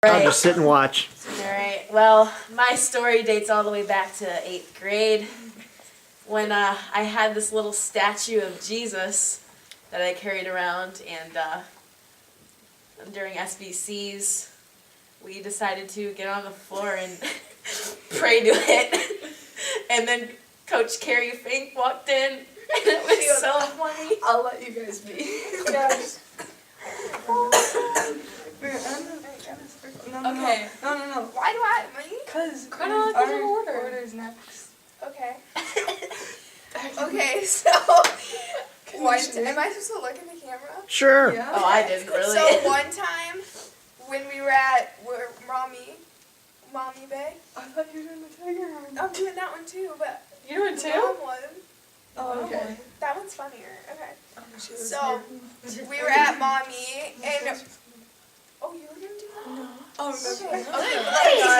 I'll just sit and watch. Alright, well, my story dates all the way back to 8th grade when I had this little statue of Jesus that I carried around, and during SBCs we decided to get on the floor and pray to it. And then Coach Carrie Fink walked in, and it was so funny. I'll let you guys be. Yes. Okay. No. Why do I? Me? Because Chronological order. Order's next. Okay. Okay, so one am I supposed to look in the camera? Sure. Yeah. Oh, I didn't really. So one time when we were at Mommy Bay. I thought you were doing the tiger one. I'm doing that one too, but You doing the too? mom one. Oh, okay. That one's funnier. Okay. She was So we were at Mommy and oh, you were gonna do that? Oh, Okay. no.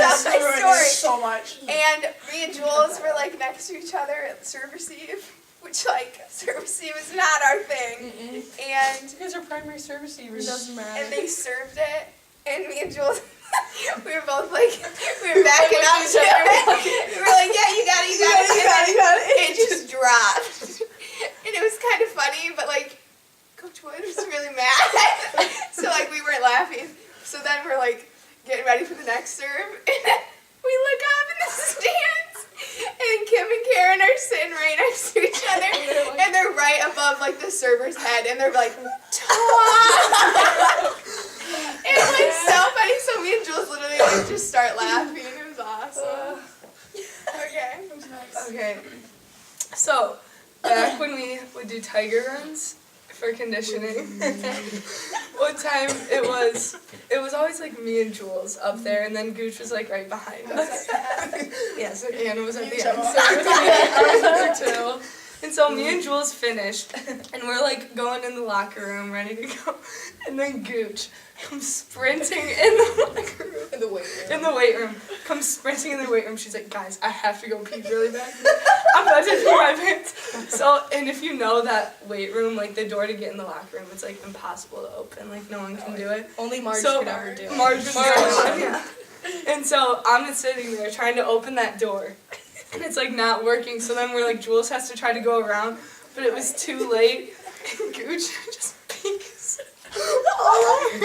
That's my story. So much. And me and Jules were like next to each other at the service eve, which like service eve is not our thing. And You guys are primary service receivers. Doesn't matter. and they served it, and me and Jules, we were both like, we were backing up to it. We were like, yeah, you got it, you got it. It just dropped. And it was kind of funny, but like, Coach Wood was really mad. So like, we weren't laughing. So then we're like, getting ready for the next serve, and we look up in the stands, and Kim and Karen are sitting right next to each other, and they're right above like the server's head, and they're like, "Tom!" It's like so funny. So me and Jules literally like just start laughing. It was awesome. Okay. Okay. So, back when we would do tiger runs for conditioning, one time it was always like me and Jules up there, and then Gooch was like right behind us. Yes, and Anna was at the end. So I was there too. And so me and Jules finished, and we're like going in the locker room ready to go, and then Gooch comes sprinting in the locker room. In the weight room. Comes sprinting in the weight room. She's like, guys, I have to go pee really bad. I'm about to pee my pants. So, and if you know that weight room, like the door to get in the locker room, it's like impossible to open. Like no one can do it. Only Marge So could ever do it. Marge, yeah. And so I'm just sitting there trying to open that door, and it's like not working. So then we're like, Jules has to try to go around, but it was too late. And Gooch just pees all over. It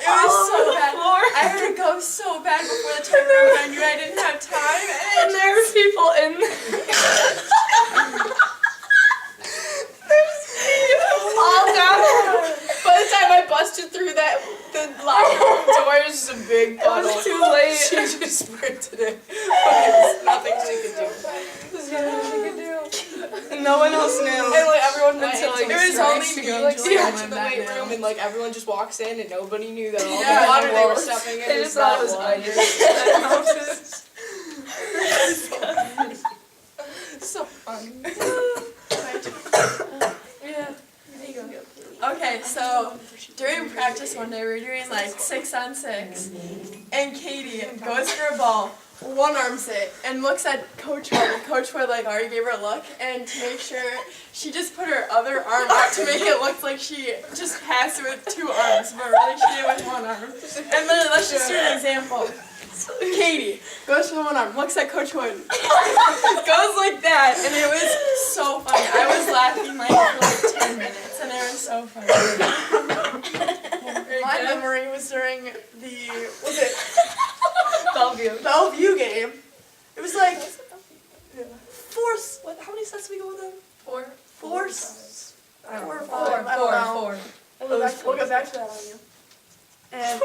was so bad. I heard it go so bad before the timer ran. I knew I didn't have time, And there were people in there. There's all down. By the time I busted through the locker room door, it was just a big It puddle. was too late. She just sprinted it. There's nothing she could do. There's nothing she could do. And no one else knew. And like everyone went Until, into like, it was right only to me go, and like, Julia yeah, to the that weight now. room, and like everyone just walks in and nobody knew that all Yeah, the water they were well, stepping in They is just thought it was ice. ice. So funny. Yeah. Okay, so during practice one day we were doing like 6-on-6, and Katie goes for a ball, one arms it, and looks at Coach Wood, and Coach Wood like already gave her a look, and to make sure, she just put her other arm out to make it look like she just passed it with 2 arms, but really she did it with 1 arm. And literally, let's just do an example. Katie goes for the 1 arm, looks at Coach Wood, goes like that, and it was so funny. I was laughing like for like 10 minutes, and it was so funny. My memory was during Bellevue game. It was like 4. How many sets did we go with them? 4. 4 or 5. I don't know. We'll go back to that on you. And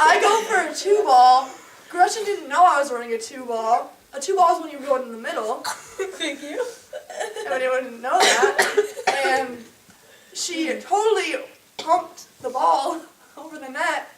I go for a 2-ball. Gretchen didn't know I was running a 2-ball. A 2-ball is when you go in the middle. Thank you. And anyone didn't know that. And she totally pumped the ball over the net,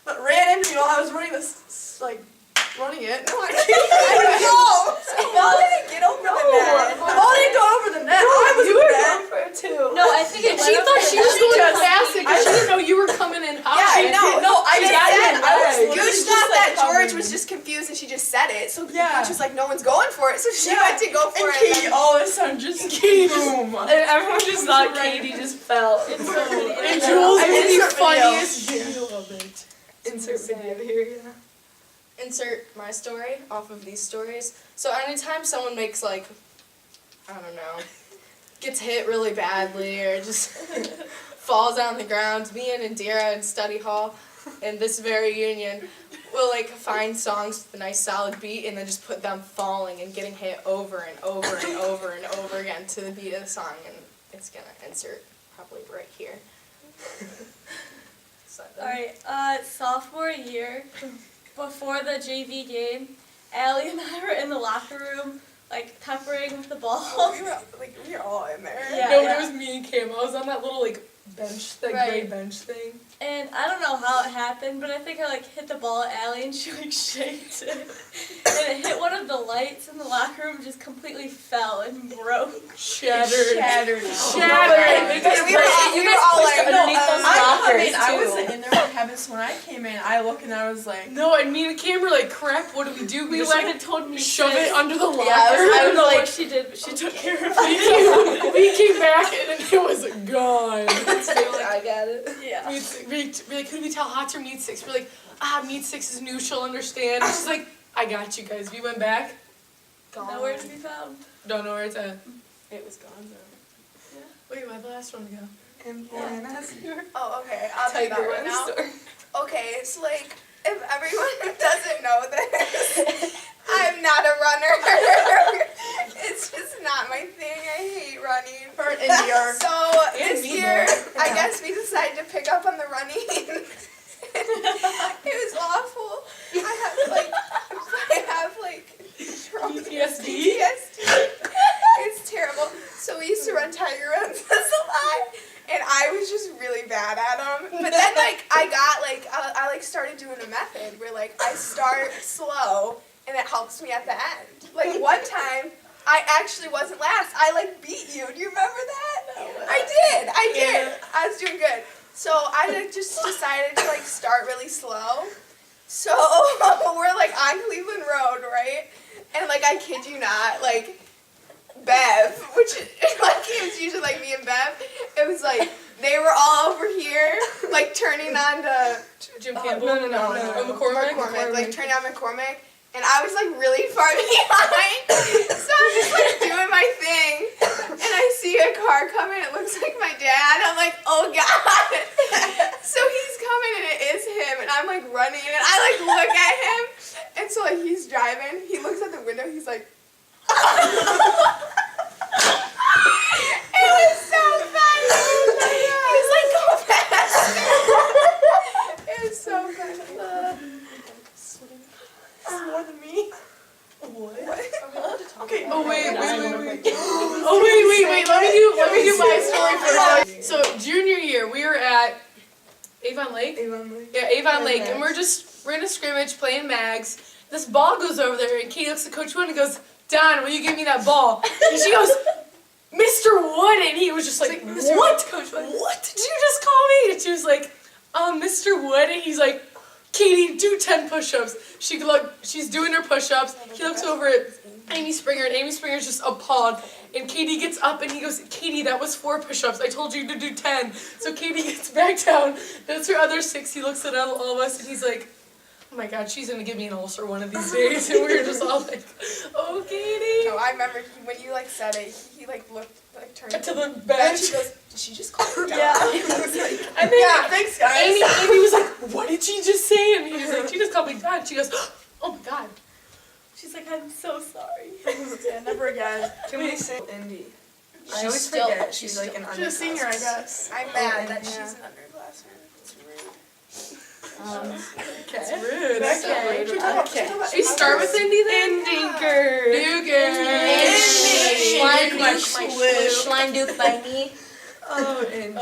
but ran into me while I was running this, running it. No, I didn't know. The ball didn't get over the net. The ball didn't go over the net. I was You in were the net. going for it too. No, I think She thought she was going fast because she didn't know you were coming in hot. Yeah, I know. No, I She got said, it. I was Gooch thought that George was just confused and she just said it. So Yeah. Gooch was like, no one's going for it. So she Yeah. went to go for And it. Katie all of a sudden just boom. And everyone just thought Katie just fell. And And Jules I is the insert video. funniest video of it. Insert video here, yeah. Insert my story off of these stories. So anytime someone makes like, I don't know, gets hit really badly or just falls on the ground, me and Indira in study hall in this very union will like find songs with a nice solid beat and then just put them falling and getting hit over and over and over and over again to the beat of the song, and it's gonna insert probably right here. Alright, sophomore year, before the JV game, Allie and I were in the locker room, like, peppering with the ball. We were all in there. Yeah, No, yeah. it was me and Kim. I was on that little like bench, that Right. gray bench thing. And I don't know how it happened, but I think I, like, hit the ball at Allie and she, like, shaked it. And it hit one of the lights in the locker room and just completely fell and broke. Shattered. Shattered. Shattered. Because we were all like, underneath those I lockers, mean, I too. wasn't in there when it happened, so when I came in, I looked and I was like, No, and me and Cam were like, crap, what do we do? We just went like and told me shove it under the locker. I don't know like, what she did, but she took care of it. we came back and it was gone. I got it. Yeah. We're like, could we tell Hot or Meat Six? We're like, Meat Six is new, she'll understand. And she's like, I got you guys. We went back. Gone. Nowhere to be found. Don't know where it's at. it was gone though. Wait, why'd the last one go? oh, okay. I'll do that Tiger one Run now. story. Okay, so like, if everyone doesn't know this, I'm not a runner. It's just not my thing. I hate running. Her in New York. So this me, year, though. I guess we decided to pick up on the running. It was awful. I have PTSD? It's terrible. So we used to run Tiger Runs a lot, and I was just really bad at them. But then I started doing a method where like I start slow and it helps me at the end. Like one time, I actually wasn't last. I like beat you. Do you remember that? I did. I was doing good. So I just decided to like start really slow. So we're like on Cleveland Road, right? And like I kid you not, like Bev, which like it was usually like me and Bev, it was like they were all over here, like turning on to Jim Campbell? no. Oh, McCormick? Like turning on McCormick. And I was like really far behind. So I'm just like doing my thing. And I see a car coming, it looks like my dad. I'm like, oh God. So he's coming and it is him. And I'm like running and I like look at him. And so like he's driving, he looks at the window, he's like, it was so funny. He's like, go faster. It was so funny. More than me. Okay. Oh wait. Oh wait. Let me do my story first. So junior year, we were at Avon Lake. Yeah, Avon Lake, and we're in a scrimmage playing mags. This ball goes over there, and Katie looks at Coach Wood and goes, "Don, will you give me that ball?" And she goes, "Mr. Wood," and he was just like, "What? Coach Wood. What did you just call me?" And she was like, "Mr. Wood," and he's like, "Katie, do 10 push-ups." She's doing her push-ups. He looks over at Amy Springer, and Amy Springer's just appalled. And Katie gets up, and he goes, "Katie, that was 4 push-ups. I told you to do 10. So Katie gets back down. That's her other 6. He looks at all of us, and he's like, "Oh my God, she's gonna give me an ulcer one of these days." And we were just all like, "Oh, Katie." No, I remember when you like said it, he like looked, like turned To the and bench. she goes, did she just call her down? Yeah. And then Yeah, thanks guys. Amy was like, "What did she just say?" And he was like, "She just called me God." She goes, "Oh my God." She's like, I'm so sorry. Yeah, never again. Can we sing Indy? I always forget she's like an She's a senior, I guess. I'm mad that she's an underclassman. It's rude. It's rude. Okay. Okay. Should we start with Indy then? Schlein Duke by me. Oh, Indy.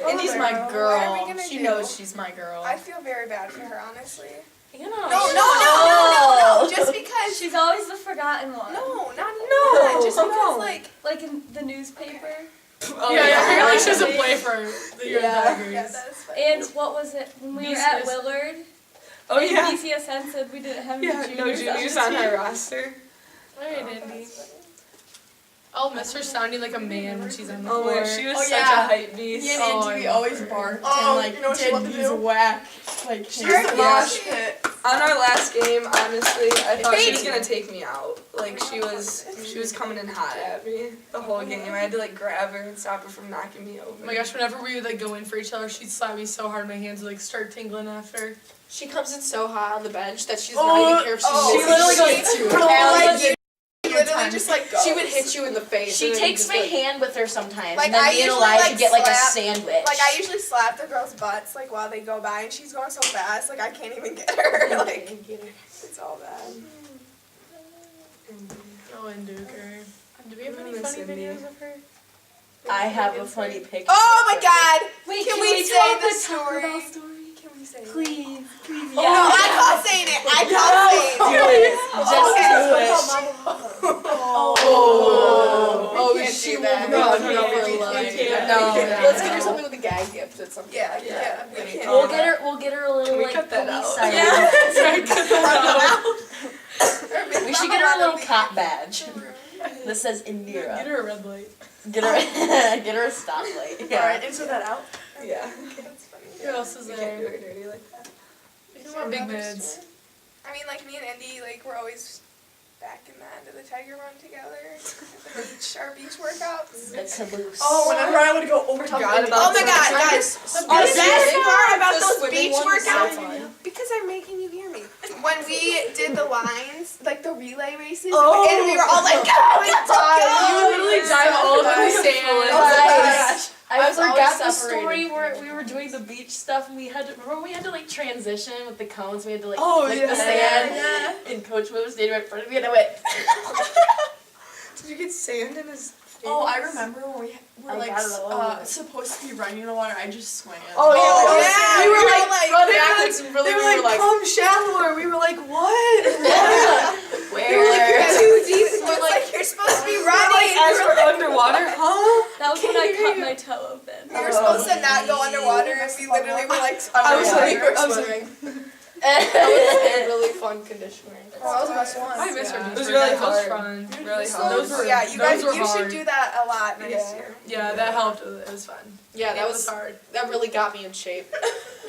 Indy's my What are we girl. gonna She do? knows she's my girl. I feel very bad for her, honestly. You know. No. Just because. She's always the forgotten one. No, not even No, that. Just no. because, like. Like in the newspaper. Yeah, apparently she doesn't play for the York Yeah. Tigers. Yeah, that is funny. And what was it? When we were at Willard, Oh yeah. BCSN said we didn't have any Yeah, juniors. no juniors on our roster. Alright, Indy. I'll miss her sounding like a man when she's on the Oh floor. my, she was Oh, such yeah. a hype beast. Me and Oh, Angie, we I always love her. barked Oh, and like you know what she loved to did these do? whack like She hands. was mosh pit. On our last game, honestly, I thought she was Baby. gonna take me out. Like she was coming in hot at me the whole game. I had to like grab her and stop her from knocking me over. Oh my gosh, whenever we would like go in for each other, she'd slap me so hard my hands would like start tingling after. She comes in so hot on the bench that she's Oh, not even care if she's oh, She missing. literally She- goes, like, you Literally just like goes. she would hit you in the face. She and then takes you my just, like, hand with her sometimes, Like, and then I me and usually, Elijah like, get like a slap- sandwich. Like I usually slap the girls' butts like while they go by, and she's going so fast, like I can't even get her. Like it's all bad. Oh, and Duker. Do we have any Miss funny Indy. videos of her? I have a funny picture. Oh my God! Wait, Can can we we say tell the the story? Taco Bell story? Can we say? Please, please. No, I call saying it. I call saying it. Just do it. Oh, We can't she do will that. not No, be no, for we life. can't. No, We can't. let's get her something with a gag gift or something. Yeah, like yeah. that. We can't. We'll get her a little Can we like cut that police out? siren. Yeah. We should get her a little cop badge that says Indira. Get her a red light. Get her, get her a stoplight. Yeah. Alright, insert that out. Yeah. That's funny. Who else is You can't do there? her dirty like that. More big mids. I mean, like me and Indy, like we're always back in the end of the Tiger Run together. Our beach workouts. The caboose. Oh, whenever I would go over top Forgot of about Oh my God, guys! The The best part about The those swimming beach one was so workouts, fun. because I'm making you hear me. When we did the lines, like the relay races, Oh. and we were all like, go, go, You would go! literally dive all over the sand. Oh my Guys, I was always forgot the separated story from where we were doing the beach stuff and we had to remember we had to like transition with the cones. We had to like Oh, flick yeah. the sand Yeah. and Coach Will was standing right in front of me and I went Did you get sand in his face? Oh, I remember when we were I like got it all over. supposed to be running in the water. I just swam. Oh, Oh, yeah. yeah. We were We like, were like- run they were backwards and really They we were were like, come shallower. We were like, what? They were like, you're too deep. It looks like you're supposed to be running. As we're underwater, huh? That was when I cut my toe open. We were supposed to not go underwater, and we literally were like, I was yeah, like- we were I was swimming. That was like really fun conditioning. oh, that was the best one. I miss her. Yeah. It was really That was hard. fun. Really So, hard. Those were- yeah, you guys, those were you should hard. do that a lot next Yeah. year. Yeah, that helped. It was fun. Yeah, that It was hard. that really got me in shape.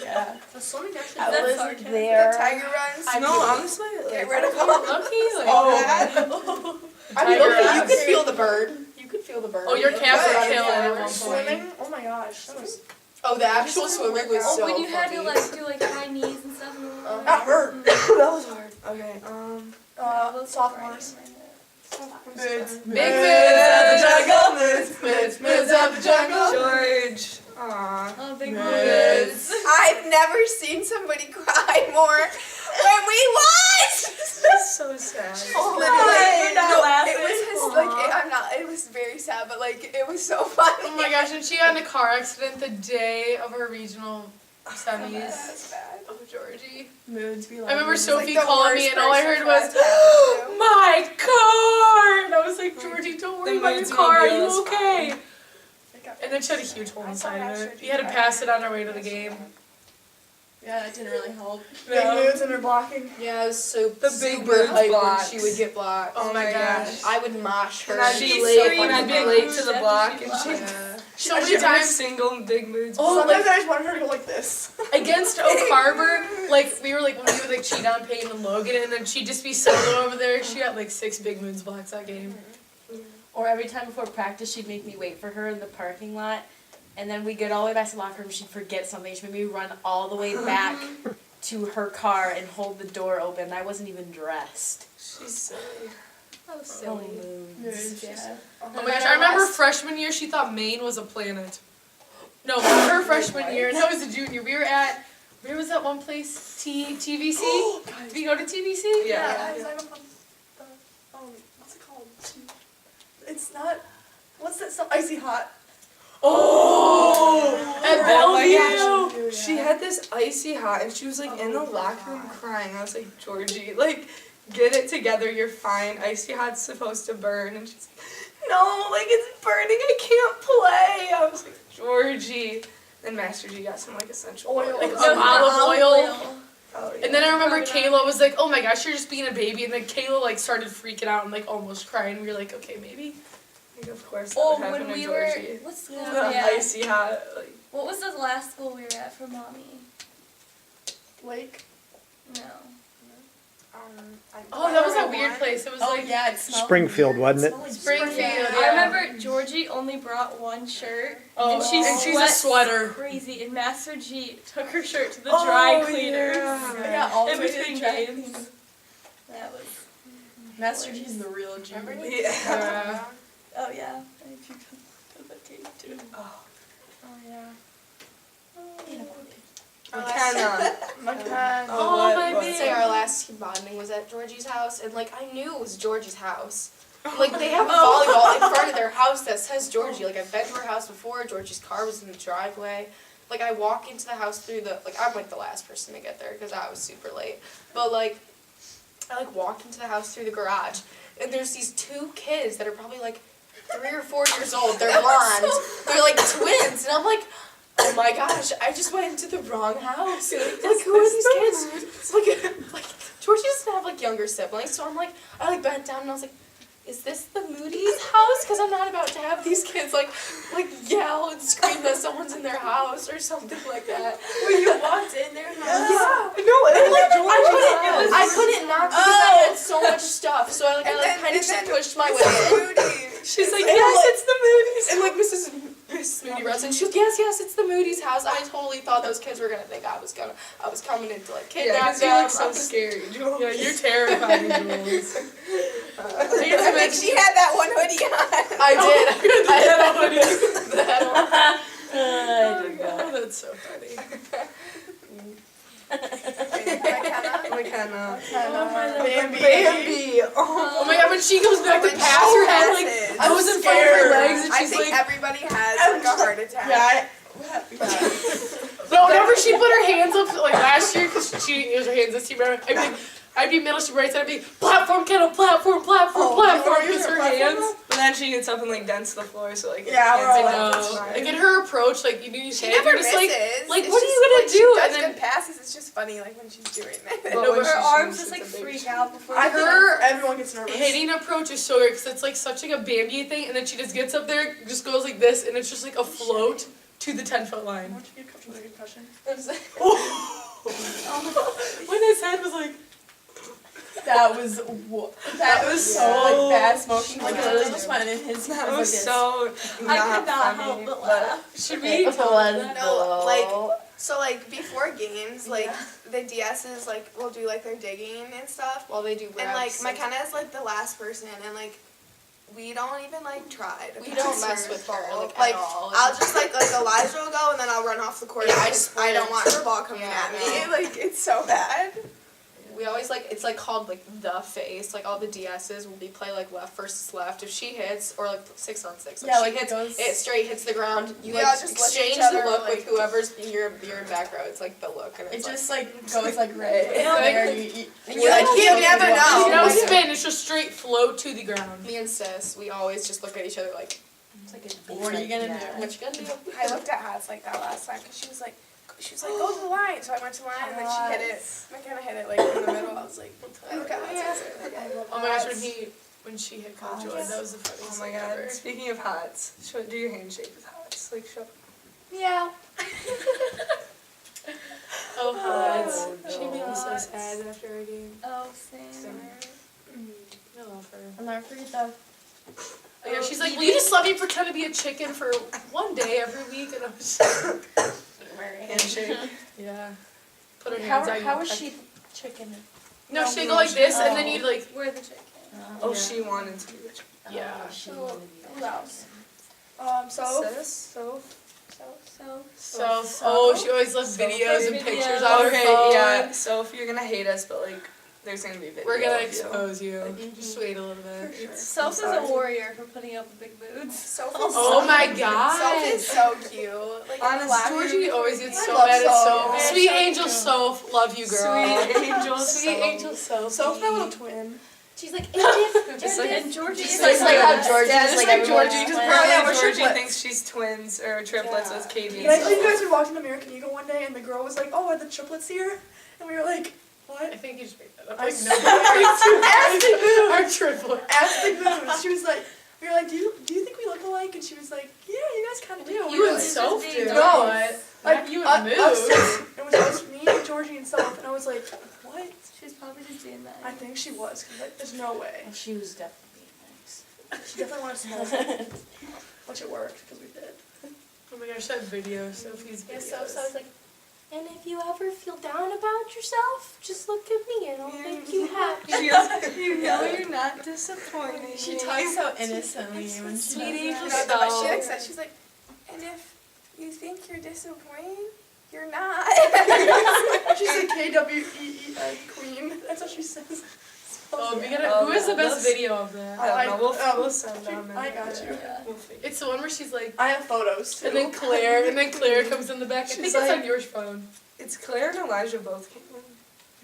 Yeah. The swimming actually. I That's was sarcasm. The there. Tiger runs. No, honestly, Get like, rid of them. Lucky, like, Oh. I mean, Tiger okay, you ass. could feel the bird. You could feel the bird. Oh, your calves Good. were killing Yeah, at we're one point. Swimming? Oh my gosh. That was Oh, the actual swimming was Oh, so when you had funny. to like do like high knees and stuff. that hurt. that was hard. Okay, Sophomores. Mids. Big mids at at the jungle. Mids at the jungle. George. Aw. Oh, big Mids. I've never seen somebody cry more when we lost. That's so sad. Oh, You're not laughing. It was his, like, I'm not, it was very sad, but like, it was so funny. Oh my gosh, and she got in a car accident the day of her regional semis. That's bad. Oh, Georgie. Moods be like. I remember It's Sophie like the called worst me and all I heard person was, for us to have to do. my car! And I was like, Georgie, don't worry about your Moods car, are mobile you is okay? And then she had a huge hole inside of it. We had to pass it on our way to the game. Yeah, that didn't really help. No. Big moods and her blocking. Yeah, it was so The big super birds hype when blocks. she would get blocked. Oh my gosh. I would mosh her. And I'd She'd be late late when when I'd I'd be be like, late to the block and she yeah. So I'd many do every times single big moods. Oh, Sometimes like- I just wanted her to go like this. against Oak Harbor, like we were like when we would like cheat on Peyton and Logan, and then she'd just be solo over there. She got like 6 big moons blocks that game. Or every time before practice, she'd make me wait for her in the parking lot. And then we'd get all the way back to the locker room, she'd forget something. She'd make me run all the way back to her car and hold the door open. I wasn't even dressed. She's silly. Oh, Oh, silly. moods. Yeah. Oh my gosh, I remember freshman year she thought Maine was a planet. No, her freshman year, and I was a junior. We were at, where was that one place? TVC? Did we go to TVC? Yeah. What's it called? It's not. What's that stuff? Icy hot. Oh! At Oh my Bellevue! gosh. She had this icy hot and she was like in the locker room crying. I was like, Georgie, like, get it together, you're fine. Icy hot's supposed to burn. And she's like, no, like it's burning, I can't play. I was like, Georgie. Then Master G got some like essential Oil. oil. Like some olive oil. Oh, yeah. And then I remember Kayla was like, "Oh my gosh, you're just being a baby," and then Kayla like started freaking out and like almost crying. We were like, "Okay, maybe." Like, of course, that Oh, would happen when to we were, Georgie. what school The were we at? icy hot, like, What was the last school we were at for mommy? Lake. No. Oh, that was that weird place. It was Oh like yeah, it smelled Springfield, weird. wasn't it? smelled like Springfield. Springfield. I remember Georgie only brought one shirt. Oh, and she and she's sweat a sweater. crazy. And Master G took her shirt to the dry cleaners. Yeah, all the In way to between the dry games. cleaners. That was. Master G's the real G. yeah. Oh yeah. And if you come to the tape too. Oh, yeah. McKenna. McKenna. Oh, my what? baby. Say our last team bonding was at Georgie's house, and like I knew it was Georgie's house. Like they have a volleyball in front of their house that says Georgie. Like I've been to her house before. Georgie's car was in the driveway. Like I walk into the house through the I'm like the last person to get there because I was super late. But like I like walk into the house through the garage, and there's these two kids that are probably like 3 or 4 years old. They're blonde. They're like twins, and I'm like. Oh my gosh, I just went into the wrong house. Like, who are these kids? Like, Georgie doesn't have, like, younger siblings, so I'm like, I, like, bent down and I was like, is this the Moody's house? Because I'm not about to have these kids, like yell and scream that someone's in their house or something like that. When you walked in their house. Yeah. No, it was like I couldn't knock because I had so much stuff, so I kind of just pushed my way in. She's like, yes, it's the Moody's. And like Miss Moody runs and she goes, yes, it's the Moody's house. I totally thought those kids were gonna think I was coming in to like kidnap you're them. like so scary, Jules. Yeah, you're terrifying, Jules. I think she had that one hoodie on. I did. I had a hoodie. Oh, that's so funny. McKenna. Bambi. Oh my god, when she goes back to When pass she her head, like, passes. I was in front of her scared. legs and I she's think like, everybody has like a heart attack. no, whenever she put her hands up, like last year, because she didn't use her hands this year, I'd be middle, she'd right side, I'd be platform, kettle, platform, because her hands. But then she gets up and like dents the floor, so like Yeah, we're all I like, know. Like in her approach, like you do She say, never you're just misses. like, It's what are just, you gonna like, do? She does And then good passes. It's just funny, like when she's doing that. But when Her she arms shoots, just like it's a big freak shot. out before. I think Her everyone gets nervous. hitting approach is so weird because it's like such like a Bambi thing, and then she just gets up there, just goes like this, and it's just like a float to the 10-foot line. I want you to get comfortable with a concussion. When his head was like. That was so like bad smoking. Like Yeah. literally just went in his mouth. That was so I not could not funny, help but laugh. Should we? No, like so like before games, like the DS's like will do like their digging and stuff. While they do And like reps. McKenna is like the last person, and like we don't even like try to. We don't pass mess her with ball. her like, Like at all. I'll just like Elijah will go, and then I'll run off the court. Yeah, I because I don't want her ball coming Yeah, at me. Like it's so bad. We always like it's like called like the face. Like all the DSs will be play like left versus left. If she hits or like 6-on-6, like Yeah, she like, it hits goes- it straight hits the ground. You We like all just look at exchange each other, the look like- with whoever's you're in back row. It's like the look and It it's just like goes like right Yeah, there. like- And You like you never know. No Like- spin, it's just straight float to the ground. me and sis, we always just look at each other like, What are you gonna do? what you gonna do? I looked at Hats like that last time because she was like, go to the line. So I went to the line and then she hit it. McKenna hit it like in the middle. I was like, I look at Hats. Oh my gosh, when she hit Coach Joy, that was the Oh funniest my thing god. ever. Speaking of hots, do your handshake with hots. Like show. Yeah. Oh, Hots. She made me so sad after our game. Oh, same. I love her. I'll never forget that. Oh, yeah, she's like, will you just let me pretend to be a chicken for one day every week? And I was just Handshake. yeah. Put her hands out. How was she chicken? No, she'd go like this, and then you'd like, We're the chicken. Oh, she wanted to be a chicken. yeah. Who else? So. Sis? So. Oh, she always left videos and pictures on her Okay, phone. yeah. So if you're gonna hate us, but like, there's gonna be a video. We're gonna of you. expose you. Just wait a little bit. Soph is a warrior for putting up with big moods. Sophie's Oh my Soph god. is so cute. Like Honest, black- Georgie always gets I so love mad at Soph. Soph. Sweet angel Soph, love you, girl. Sweet angel Sweet angel Soph. Soph's my little twin. She's like, and Just like and Georgie. Just like how Georgie Yeah, is just like like Georgie, everyone's because twin. yeah, apparently we're Georgie triplets. thinks she's twins or triplets with Katie. Like, you guys were watching American Eagle one day, and the girl was like, "Oh, are the triplets here?" And we were like, I "What?" think you just made that up. I Like, know. no, our triplet. Asked Big Moon. She was like, "We were like, do you think we look alike?" And she was like, "Yeah, you guys kind of do." We You were and like, Soph do. No. Like you and Moo. It was us, me, Georgie, and Soph, and I was like, "What?" She's probably just being that. I think she was. 'Cause, like, there's no way. Well, she was definitely nice. She definitely wanted to smoke, which it worked because we did. Oh my gosh, that video, Sophie's video. So I was like, and if you ever feel down about yourself, just look at me and I'll make you happy. She goes, you know you're not disappointing. She talks so innocently when she Sweetie, does you that. know, but she like said, she's like, and if you think you're disappointing, you're not. She's like KWEEN queen. That's what she says. Oh, we gotta, Oh, who has the yeah, best those- video of that? I don't know. I- We'll send them. I got you. We'll figure. It's the one where she's like, I have photos too. and then Claire comes in the back. I think She's it's like- on your phone. It's Claire and Elijah both came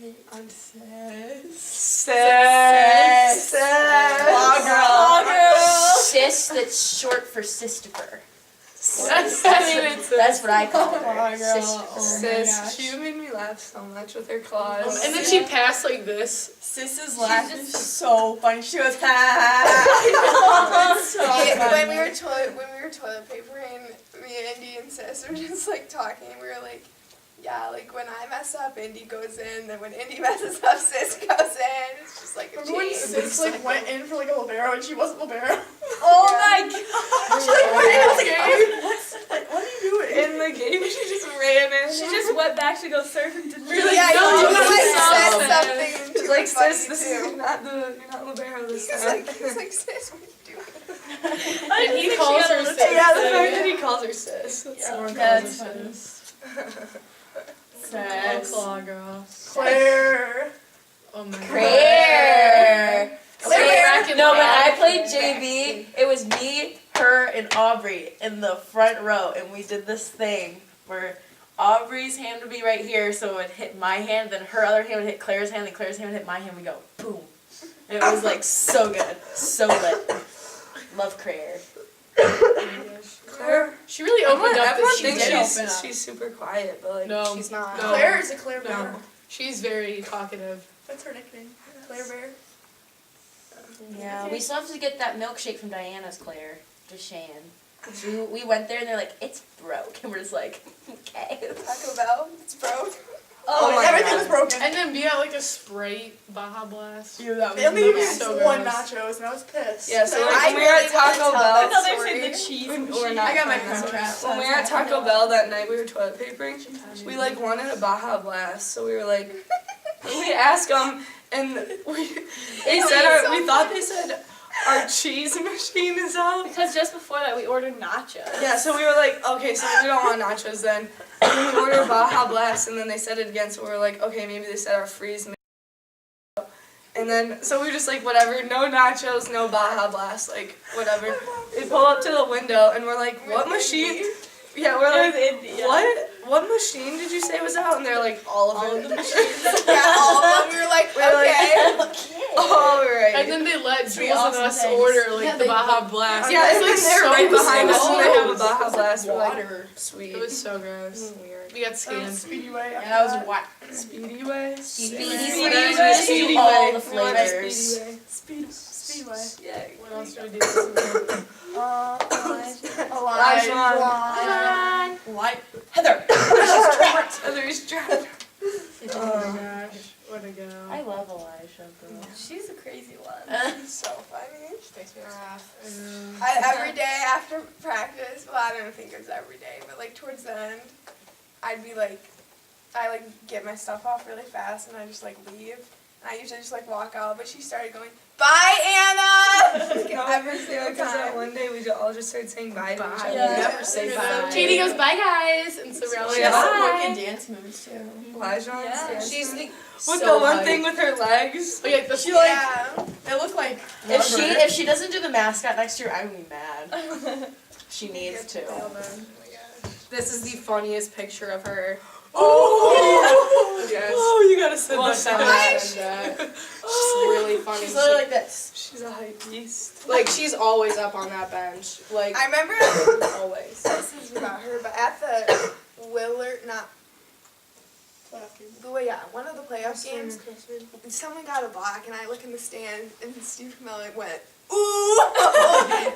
in. I'm Sis. Aw, girl. Sis, that's short for Sistifer. That's what I call her. Sistifer. Sis, she made me laugh so much with her claws. And then she passed like this. Sis's laugh is so funny. She goes, ha. It's so Yeah, funny. when we were toilet papering, me, Indy, and Sis were just like talking. We were like, yeah, like when I mess up, Indy goes in. Then when Indy messes up, Sis goes in. It's just like a Remember when chain. Sis like went in for like a libero and she wasn't libero? Oh my god. She like went in. I was like, what are you doing? In the game, she just ran in. She just went back to go surf and didn't We're like, Yeah, no, you you like said said something. She's too like, funny, sis, this too. is you're not libero this He's time. like, Sis, what are you doing? And he calls her sis. Yeah, the fact that he calls her sis. That's so Someone Yeah, calls her that's sis. Sis. Claw girl. Claire. Oh my god. Claire. Claire. No, when I played JV, it was me, her, and Aubrey in the front row, and we did this thing where Aubrey's hand would be right here, so it would hit my hand, then her other hand would hit Claire's hand, then Claire's hand would hit my hand, we go boom. And it was like so good, so lit. Love Claire. Claire. She really opened up Everyone this. thinks She did open up. she's super quiet, but like No. She's not. No. Claire is a Claire Bear. No. She's very talkative. That's her nickname. Claire Bear. Yeah, we still have to get that milkshake from Diana's, Claire. Just saying. We went there and they're like, it's broke. And we're just like, okay. Taco Bell, it's broke. Oh my everything God. was broken. And then we got like a Sprite Baja Blast. They only gave me so one gross. nachos and I was pissed. Yeah, so like I when we were at really wanna Taco tell Bell, that thought they story. said the cheese and We're shit. not I got my friends. crunch wrap. When we were at Taco Bell that night, we were toilet papering. We like wanted a Baja Blast, so we were like, we asked them, and they said we thought they said our cheese machine is out. Because just before that we ordered nachos. Yeah, so we were like, okay, so we don't want nachos then. And we ordered Baja Blast, and then they said it again, so we were like, okay, maybe they said our freeze. And then, so we were just like, whatever, no nachos, no Baja Blast, like, whatever. They pull up to the window, and we're like, what machine? Yeah, we're like, what machine did you say was out? And they're like, all of the machines. Yeah, all of them. We were like, We're like, okay. all right. And then they let Jules and awesome us things. order like the Baja Blast. Yeah, It's and like then they're so right behind us, and they have a gross. Baja Blast. We're like, Water. sweet. It was so gross. weird. We got scammed. Speedy way. Yeah, that was whack. Speedy way. Speedy all the flavors. Speedway. Yeah. What else do we do this week? Elijah. Like Heather. Others trapped. Oh my gosh. What a go. I love Elijah, bro. She's a crazy one. So funny. Makes me laugh. Every day after practice, well, I don't think it was every day, but like towards the end, I'd be like, I like get my stuff off really fast and I just like leave. And I usually just like walk out, but she started going, "Bye, Anna!" Like, every single Because that time. one day we all just started saying bye to each other. Yeah. We never say bye. Katie goes, bye guys. And so we're all like, She has some bye. dance moves too. Elijah on Yeah. stage. She's the With so the one hyped. thing with her legs. Oh, yeah, the She like, Yeah. they look like If she doesn't do the mascot next year, I'm gonna be mad. She needs to. This is the funniest picture of her. Oh, Yes. oh, you gotta send Well, that. send down. that. really funny. She's literally like this. She's a hype beast. Like she's always up on that bench. Like I remember always. this is about her, but at the Willard, not one of the playoff games, someone got a block, and I look in the stand, and Steve Camilli went, ooh!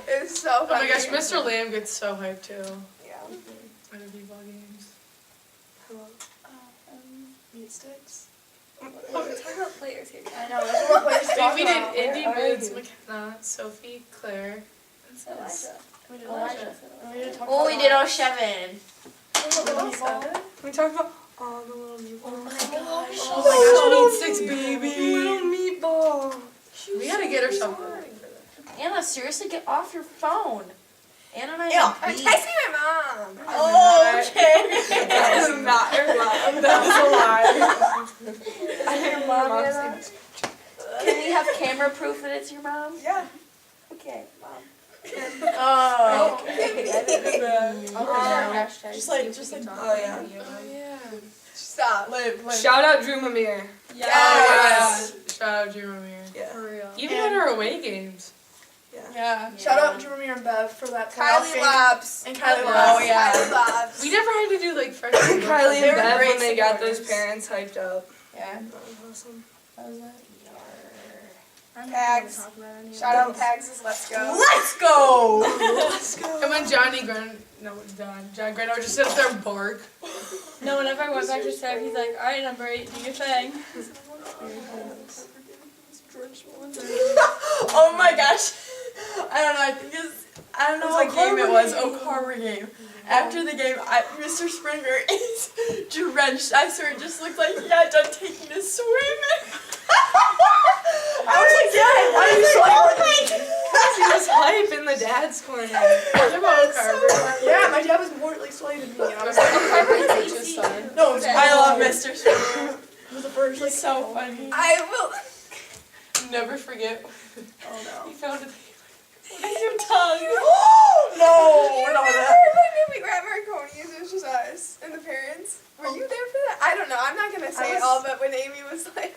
It was so Oh funny. my gosh, Mr. Lamb gets so hyped too. Yeah. At the b-ball games. Hello. Meat sticks. Talk about players here. I know, there's more players to talk We about. did Indy Where are Moods, you? McKenna, Sophie, Claire. Elijah. We did Elijah. Oh, we did 07. We talked about all the little meatballs. Oh my gosh. Oh my gosh, Meat Sticks, baby. Little meatball. We gotta get her something for that. Anna, seriously, get off your phone. Anna and I Ew, have I'm beef. texting my mom. Oh, okay. That is not your mom. That was a lie. I hear mom, Anna. Can we have camera proof that it's your mom? Yeah. Okay, mom. Oh. Just like, Oh yeah. Stop. live. Shout out Drew Mamir. Yes. Shout out Drew Ramir. Yeah. For real. Even at our away games. Yeah. Shout out to Ramir and Bev for that playoff Kylie game. Lobs. And Kylie Lobs. Lobs. Oh, yeah. Kylie Lobs. We never had to do like freshman. Kylie They and were Bev great when they got supporters. those parents hyped up. Yeah. That was awesome. I'm not Pags. gonna talk about any of Shout out Pags' Let's Go. Let's go! Let's go. And when John Grano just sit up there and bark. No, whenever I went back to Sarah, he's like, alright, number 8, do your thing. Oh my gosh. I don't know, I don't know what game it was. Oak Harbor game. After the game, Mr. Springer is drenched. I swear it just looked like he had done taking a swim. I was like, yeah, why are you so He was hype in the dad's corner. What about Oak Harbor? Yeah, my dad was more excited than me. And I was Was like, that Oak Harbor coach's son? no, I love Mr. Springer. It was the first, like, so funny. I will. Never forget. Oh no. He found it. Your tongue. Oh no, we're not with that. When we were at Marconi's, it was just us and the parents. Were you there for that? I don't know. I'm not gonna say it all, but when Amy was like,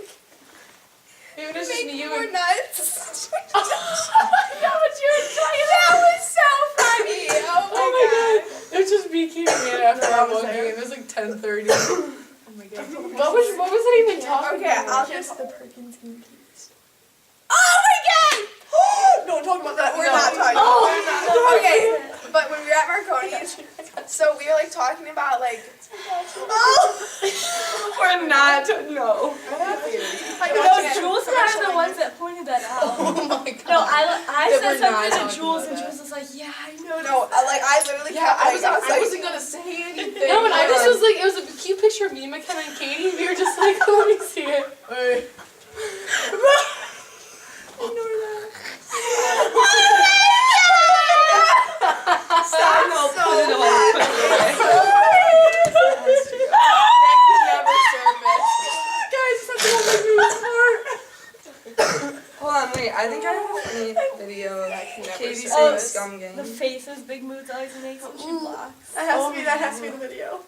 Maybe it was just make me, me you more and nuts. Oh my god, what you were talking That was so funny. Oh my god. It was just me keeping it after I our was one there. game. It was like 10:30. Oh my god. What was it even talking Okay, about? I'll just. The Perkins and Keys. Oh my god! Don't talk about that. We're No. not talking. Oh, We're not. Okay, but when we were at Marconi's, so we were like talking about like. We're not. No. No, Jules and I are the ones that pointed that out. Oh my god. No, I That said we're not something to talking Jules, about and that. Jules was like, yeah, I know. No, like I literally kept like I wasn't gonna say anything. No, but I but just was like, it was a cute picture of me, McKenna, and Katie, and we were just like, let me see it. Stop. No, put it away. Put it away. That could never surface. guys, that's what made me smart. Hold on, wait. I think I have a funny video of Katie say saying this. scum gang. The faces Big Moods always makes when she blocks. That has to be the video.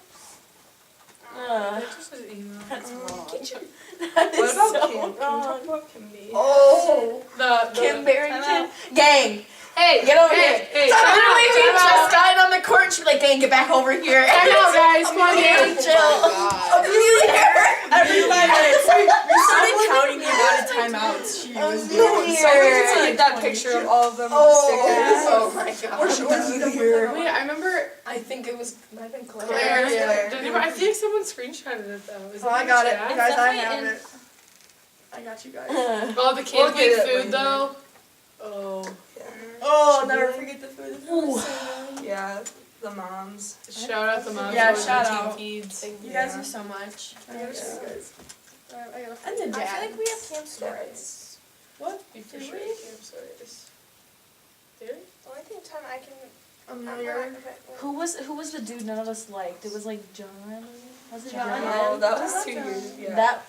That just was email. That's wrong. What about Kim? Can we talk about Kim B? Oh. The Kim Barrington. Gang. Hey, Get over hey, here. Hey, Literally, we time out. just got on the court. She'd be like, gang, get back over here. Time out, guys. Come on, Gang, gang. chill. Every 5 minutes. We started counting the amount of timeouts she was doing. So we need to get that picture of all of them with the stickers. Oh my god. We're here. Wait, I remember. I think it was. I think Claire. Claire. Yeah. Did anybody- I think someone screenshotted it though. Is Oh, it I in got the it. chat? You guys, I definitely have in- it. I got you guys. Oh, the We'll Camp get League it food later. though. Oh, Oh, I'll never forget the food. Yeah, the moms. shout out the moms. Yeah, for shout the out. Team Feeds. You guys do so much. I gotta show you guys. And the I dad. feel like we have camp stories. You for sure camp stories. Did we? The only thing time I can Familiar. Who was the dude none of us liked? It was like John. Was it John? John? No, that was 2 years. Yeah. That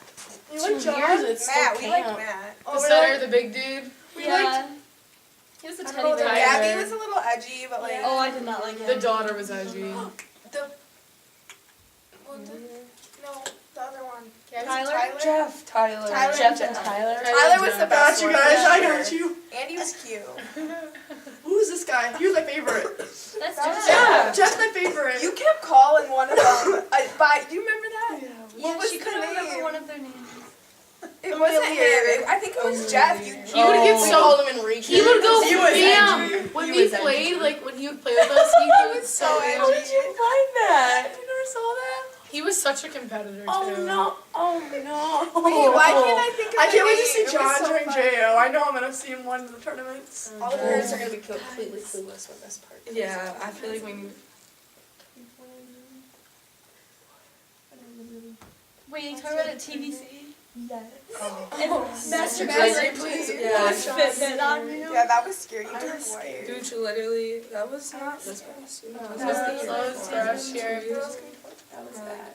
You 2 like John? years. It's Matt, still we like camp. Matt. The center, the big dude. Yeah. He was a I don't teddy know bear. that. Gabby was a little edgy, but like. Oh, I did not like The him. daughter was edgy. Well, no, the other one. Tyler? Jeff, Tyler. Tyler Jeff and and Tyler. Tyler was the best Got you one. guys, I got you. Andy was cute. Who's this guy? He was my favorite. That's Yeah. Jeff's my favorite. You kept calling one of them by. Do you remember that? Yeah, What was she the couldn't remember name? one of their names. It wasn't him. I think it was Jeff. You He would get Oh. so called him Enrique. He would go He was bam edgy. when He he was edgy. played. Like when he would play with us, he would was so so edgy. How did you find that? You never saw that? He was such a competitor too. Oh no! Wait, why can't I think of I the can't wait to name? see It was John so during fun. JO. I know I'm gonna see him one of the tournaments. All the parents are gonna be completely clueless when this part. Yeah, I feel like we need. Wait, you talking about at TVC? Yes. And Master Master Quiz Quiz. Yeah. Fitbit on you. Yeah, that was scary. You I were was white. Gooch, literally, that was not this past year. That That was the year last before. year. That was bad.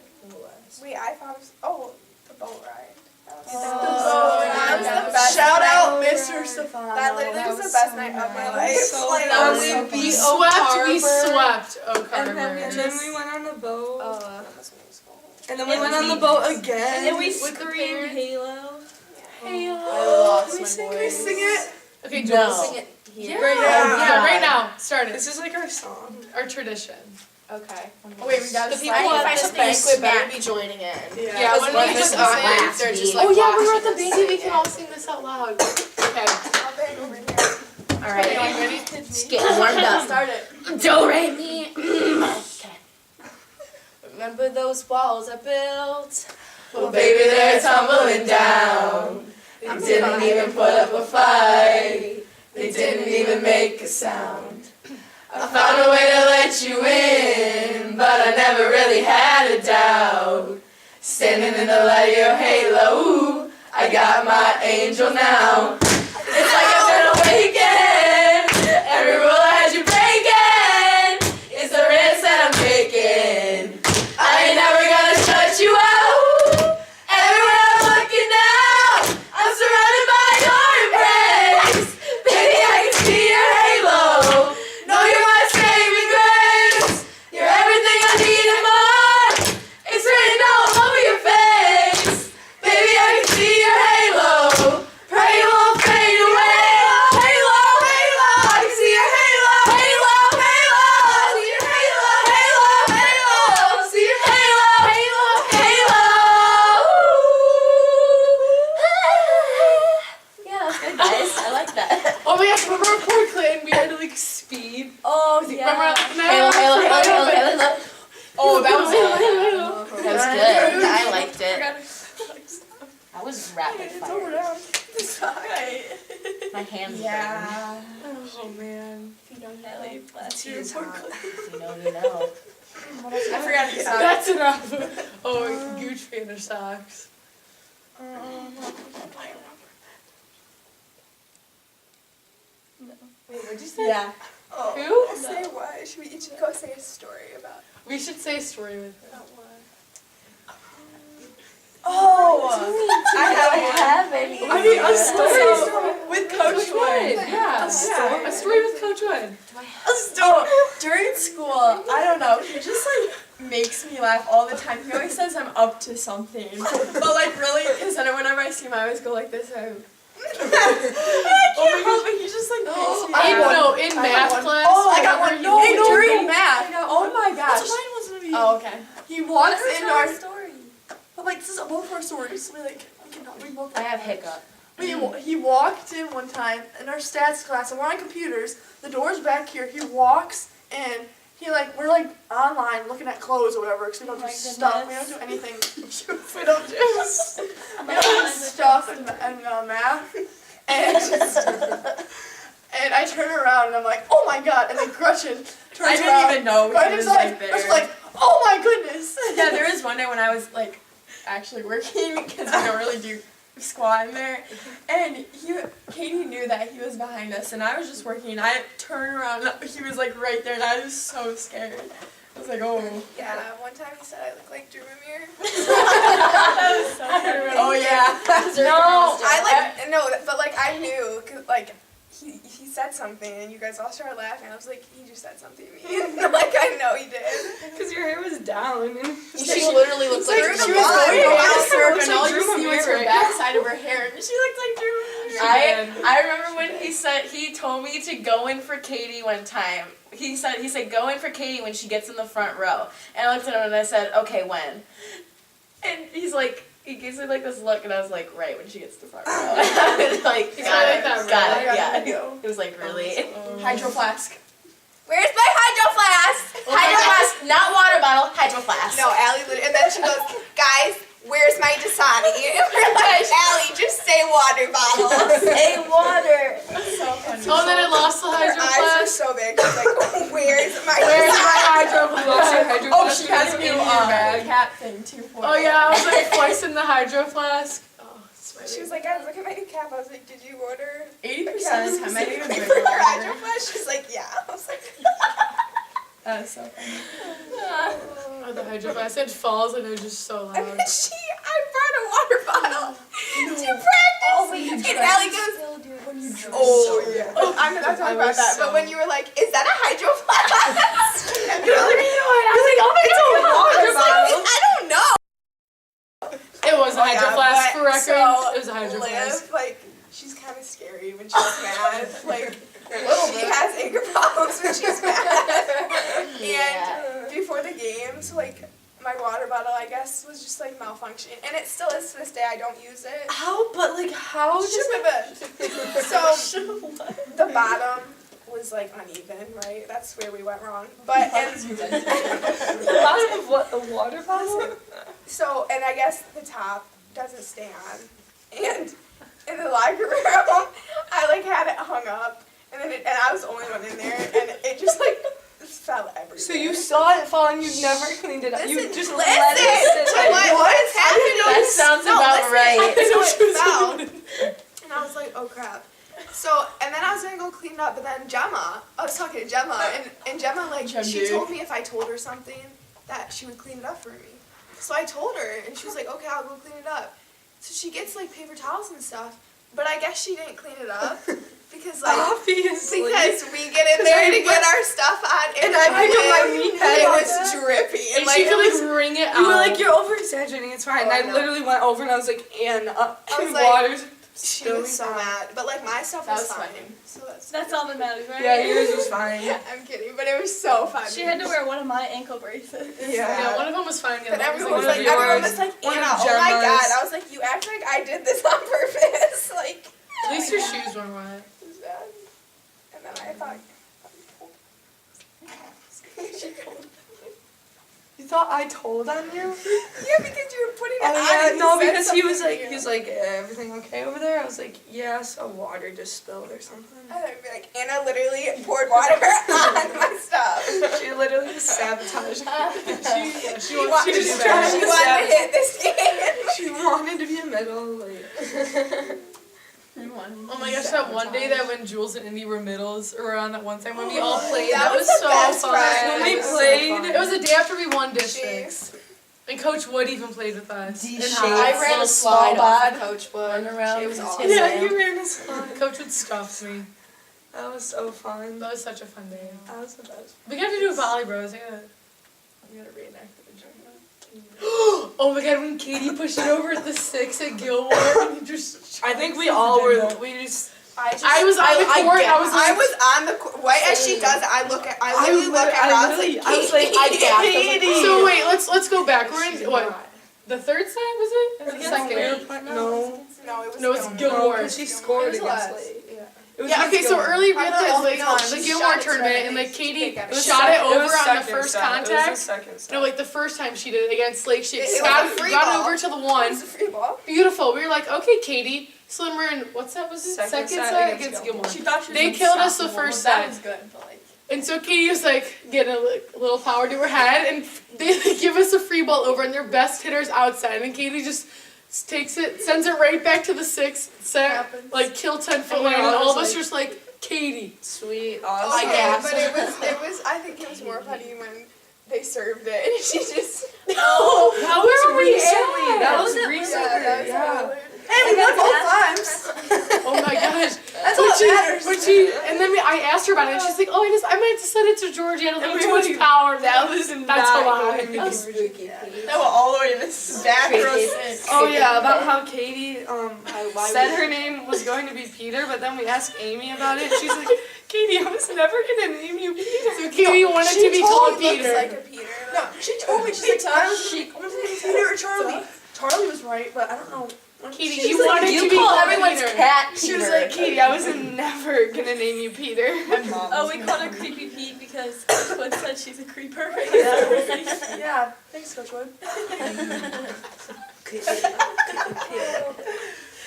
Wait, I thought it was. Oh, the boat ride. That was the best Shout out, night. Mr. Stefano. That literally was the best night of my life. So Like, that was was so so fun. We fun. swept Oak Harbor. And then we And then we went on the boat. That was when it was cold. And then we went on the boat again. And then we with the screamed parents. Halo. I lost Can we my sing, voice. can we sing it? Okay, No. Joel, Sing it here. Right now. Yeah. Yeah, right now. Start it. This is like our song. Our tradition. Okay. Oh wait, we gotta The people slide. at this banquet better be joining in. Yeah, Because when we we just just aren't, laugh, they're just we- like Oh yeah, we were watching at the us baby. sing We can it. all sing this out loud. Okay. I'll bang over here. All Okay, right. ready? Just getting warmed up. Start it. Do re mi. Okay. Remember those walls I built? Well, baby, they're tumbling down. They didn't even put up a fight. They didn't even make a sound. I found a way to let you in, but I never really had a doubt. Standing in the light of your halo, ooh, I got my angel now. It's like I've been awakened. Every rule I had you breaking is the risk that I'm taking. I ain't never gonna shut you out. Everywhere I'm looking now, I'm surrounded by your embrace. Baby, I can see your halo. Know you're my saving grace. You're everything I need and more. It's written all over your face. Baby, I can see your halo. Pray you won't fade away. Halo, halo. I can see your halo. Halo, halo. See your halo. Halo, halo. See your halo. Halo, halo. Yeah, that's good, guys. I like that. Oh my gosh, remember Port Clinton? We had to like speed. Oh, Remember? Halo, halo, halo, halo, halo. Oh, that was That was good. I liked it. I was rapid fire. down. My hands Yeah. Oh man. If you don't know, Ellie, bless you. burn. If you know, you know. I forgot to stop. That's enough. Oh, Gooch fan or socks. Wait, what'd you say? Yeah. Oh, Who? say what? Should we each go say a story about We should say a story with her. Oh! I have any. I mean, a story with Coach Wood. Yeah. Yeah. A story with Coach Wood. Oh, during school, I don't know, he just like makes me laugh all the time. He always says I'm up to something. But like really, because then whenever I see him, I always go like this. I can't help it. He just like makes me In, laugh. no, in math class. Oh, I got whenever one. he No, would- during math. Oh my gosh. That's mine was gonna be. Oh, okay. He walks in our. story. But like this is both of our stories. We both. I have hiccup. He walked in one time in our stats class, and we're on computers. The door's back here. He walks in. We're like online looking at clothes or whatever, because we don't do my stuff. We goodness. don't do anything. we don't do stuff in math. And I turn around and I'm like, oh my god! And then Gretchen turns around. I didn't even know he Gretchen's was like, right there. Gretchen's like, oh my goodness! Yeah, there was one day when I was like actually working because we don't really do squat in there, and Katie knew that he was behind us, and I was just working. I turned around, and he was like right there, and I was so scared. I was like, oh. Yeah, one time he said I look like Drew Amir. Oh yeah. No, But like I knew, 'cause, like he said something and you guys all started laughing. I was like, he just said something to me. And like, I know he did. Because your hair was down. And She literally looks like Drew she the was Ball. going Yeah. around. Circle, and all you see was her backside of her hair. And she looked like Drew. I remember when he told me to go in for Katie one time. He said go in for Katie when she gets in the front row. And I looked at him and I said, okay, when? And he's like, he gives me like this look, and I was like, right when she gets to the front row. Like, got it, yeah. It was like, really? Hydro flask. Where's my hydro flask? Hydro flask, not water bottle, hydro flask. No, Allie literally, and then she goes, guys, where's my Dasani? And we're like, Allie, just say water bottle. Say water. So funny. Oh, and then it lost the Her hydro eyes were flask. so big. She's like, where's my Where's my Dasani? hydro flask? Oh, she has a new cat thing too. Oh yeah, I was like twice in the hydro flask. Oh, She was like, guys, look at my new cap. I was like, did you order 80% of the time, I a didn't specific even for your hydro flask? She's like, yeah. I was like, That is so funny. Oh, the hydro flask. It falls and it was just so and loud. then I brought a water bottle to practice. Oh, wait, and Allie goes, oh, yeah. I'm not talking about that, but when you were like, is that a hydro flask? And you're like, it's a water bottle. I don't know. It was a Oh, hydro yeah, flask but for record. so it was a hydro flask. Liv, like, she's kind of scary when she's mad. Like, she has anger problems when she's mad. And before the games, like, my water bottle, I guess, was just like malfunctioning, and it still is to this day. I don't use it. how? But like, how does it? So the bottom was like uneven, right? That's where we went wrong. But and The bottom of what? The water bottle? so and I guess the top doesn't stay on. And in the locker room, I like had it hung up, and then and I was the only one in there, and it just like fell everywhere. So you saw it fall and you never cleaned it up. You Listen, just listen let it sit to there. what is happening. That sounds about right. So it fell, and I was like, oh crap. So, and then I was gonna go clean it up, but then Gemma, I was talking to Gemma, and Gemma, like, she told me if I told her something, that she would clean it up for me. So I told her, and she was like, okay, I'll go clean it up. So she gets, like, paper towels and stuff, but I guess she didn't clean it up, because, like, Obviously. because we get in there to get our stuff on, and I pick up my meat and it pad. was drippy, And like, she it could was, like wring it out. You were like, you're over exaggerating, it's fine. Oh, I and I know. literally went over and I was like, and I was like, water's she spilling was so down. mad, but, like, my stuff That was was fine. funny. So that's That's all that matters, right? Yeah, yours was fine. I'm kidding, but it was so funny. She had to wear one of my ankle bracelets. Yeah, one of them was fine. The But other everyone was one like, was everyone yours, was like, one Anna, of oh my Gemma's. god. I was like, you act like I did this on purpose. Like, At least your shoes weren't wet. it was bad. And then I thought, You thought I told on you? yeah, because you were putting it on. Oh yeah, and no, you said because he was something like, to he was you. like, everything okay over there? I was like, yes, a water just spilled or something. And I'd be like, Anna literally poured water on my stuff. She literally just sabotaged me. She She wanted to do that. wanted to hit this game. She wanted to be a middle, like. Oh my gosh, that one day that when Jules and Indy were middles, or around that one time when we all played, That that was was the so best fun. part. When we That was so played, fun. It was the day after we won districts. And Coach Wood even played with us. D And shapes. I ran Little a slide small off bod. of Coach Wood. Run around It was with awesome. his Yeah, tail. you ran a slide. Coach Wood scuffed me. That was so fun. That was such a fun day. That was the best. We got to do Volley Bros. I gotta reenact the joke. Oh my god, when Katie pushed it over at the 6 at Gilmore, and you just. I think we all were. We just. I was on the court. I was I like, was on the right as she does it. I literally look at her. I was like, I was like, Katie. so wait, let's go back. We're in what? The third side was it? Or the second? No. No, it was No, it's Gilmore. Gilmore. Because she scored It was against less. Lake. It was Yeah, against okay, so Gilmore. early we had No, like no, the she Gilmore shot it tournament right. and like She Katie did get it. shot it over was on the second first set. It was contact. the second set. No, like the first time she did it against Lake, she It was got, a free got ball. over to the It one. was a free ball. Beautiful. We were like, okay, Katie. So then we're in, what's that, was it? Second set set against Gilmore. She thought she was They killed us the unstoppable, first but that set. was good, but like. And so Katie was like getting a little power to her head, and they give us a free ball over, and their best hitter's outside, and Katie just takes it, sends it right back to the 6th set, like kill 10-foot And line, we're and all all of just us just like, Katie. Sweet, Okay, awesome. guess. but it was. I think it was more funny when they served it and she just. Oh, That was we recently. at? That was Was it recently. Yeah, that was Yeah. Hey, we won both times. Oh my gosh. That's all that matters. When she Georgie had a little And too we much were- power. That was That's not a lie. going to How be spooky. That went all the way to this back row six. Oh yeah, about how Katie said her name was going to be Peter, but then we asked Amy about it, and she's like, Katie, I was never gonna name you Peter. So Katie wanted she to be told called me Looks Peter. like a Peter. No, she told me, she's like, I was Peter or Charlie. Charlie was right, but I don't know. Katie, She's you like, wanted You to be call called everyone's Peter. cat Peter. She was like, Katie, I was never gonna name you Peter. Oh, we called her Creepy Pete because Wood said she's a creeper. Yeah, thanks, Coach Wood.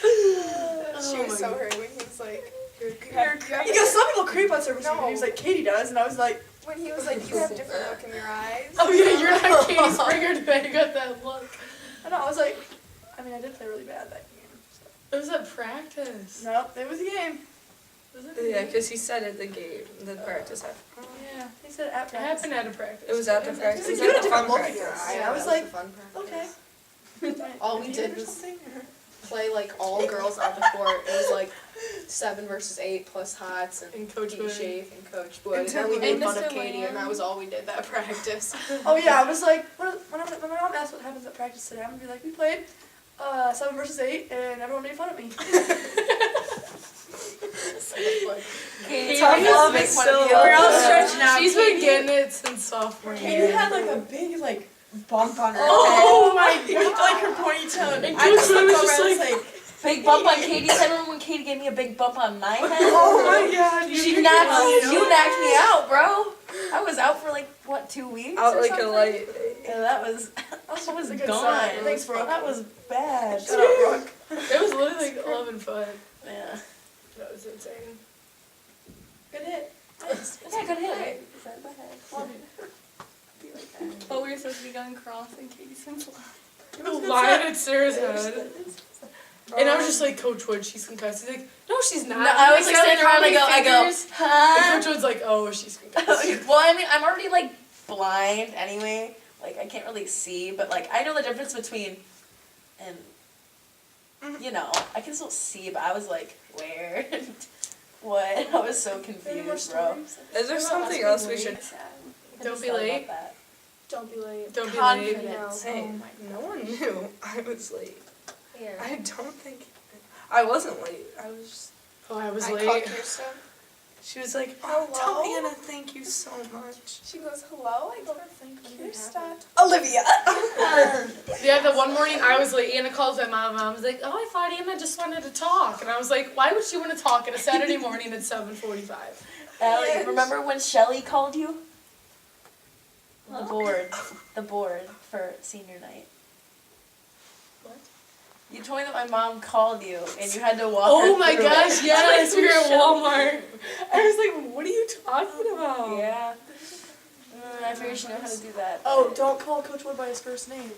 She was so hurt when he was like, Because some people creep on surface, and he was like, Katie does, and I was like, when he was like, you have different look in your eyes. Oh yeah, you're not Katie Springer today. You got that look. I know, I was like, I mean, I did play really bad that game. It was at practice. So. No, it was a game. Yeah, because he said at the game, the practice. Yeah, he said at It practice. happened at a practice. It was at the practice. He's It like, was you at had the a fun different look in your practice. eye. Yeah, I was that like, a fun practice. okay. All we did was play like all girls on the court. It was like 7 versus 8 plus Hots and And Coach Dean Wood. Shafe and Coach Wood. And And then we made and fun of Mr. Katie, and that was all we did that practice. Oh yeah, I was like, when my mom asked what happens at practice today, I'm gonna be like, we played 7 versus 8, and everyone made fun of me. Katie, Tough Katie love makes is fun of still you. We're all Yeah. stretching out. She's been getting it since sophomore Katie year. had like a big like bump on her Oh my head. With like her ponytail. And I just Coach Wood looked was over just and was like- like, Big bump on Katie's head. Remember when Katie gave me a big bump on my head? oh my god, You knocked me out, bro. I was out for like, what, 2 weeks Out or like something? a light. Yeah, that was a good gone. sign. Thanks, bro. That was bad. Shut up, Brooke. It was literally like 11 foot. Yeah. That was insane. Good hit. Yeah, good hit. But we were supposed to be going cross and Katie's been flying. The line at Sarah's head. And I was just like, Coach Wood, she's concussed. He's like, no, she's not. No, I was like Sarah, standing around and how I many go, fingers? And huh? Coach Wood's like, oh, she's concussed. Well, I mean, I'm already like blind anyway. Like, I can't really see, but like, I know the difference between, and, you know, I can still see, but I was like, where? What? I was so confused, bro. Is there something else we should? I Don't just be thought late. about that. Don't be late. Don't be late. Confidence. Hey, no one knew I was late. Yeah. I don't think I wasn't late. I was just. Oh, I was I late. called Kirsten. She was like, "Oh, tell Hello? Anna, thank you so much." She goes, hello? I go, Kirsten. Olivia. Yeah, the one morning I was late, Anna calls my mom, and I was like, oh, I thought Anna just wanted to talk. And I was like, why would she want to talk on a Saturday morning at 7:45? Allie, remember when Shelly called you? The board for senior night. What? You told me that my mom called you and you had to walk Oh her my through gosh, it. yes, we were at Shelly. Walmart. I was like, what are you talking about? Yeah. I figured she knew how to do that. Oh, don't call Coach Wood by his first name.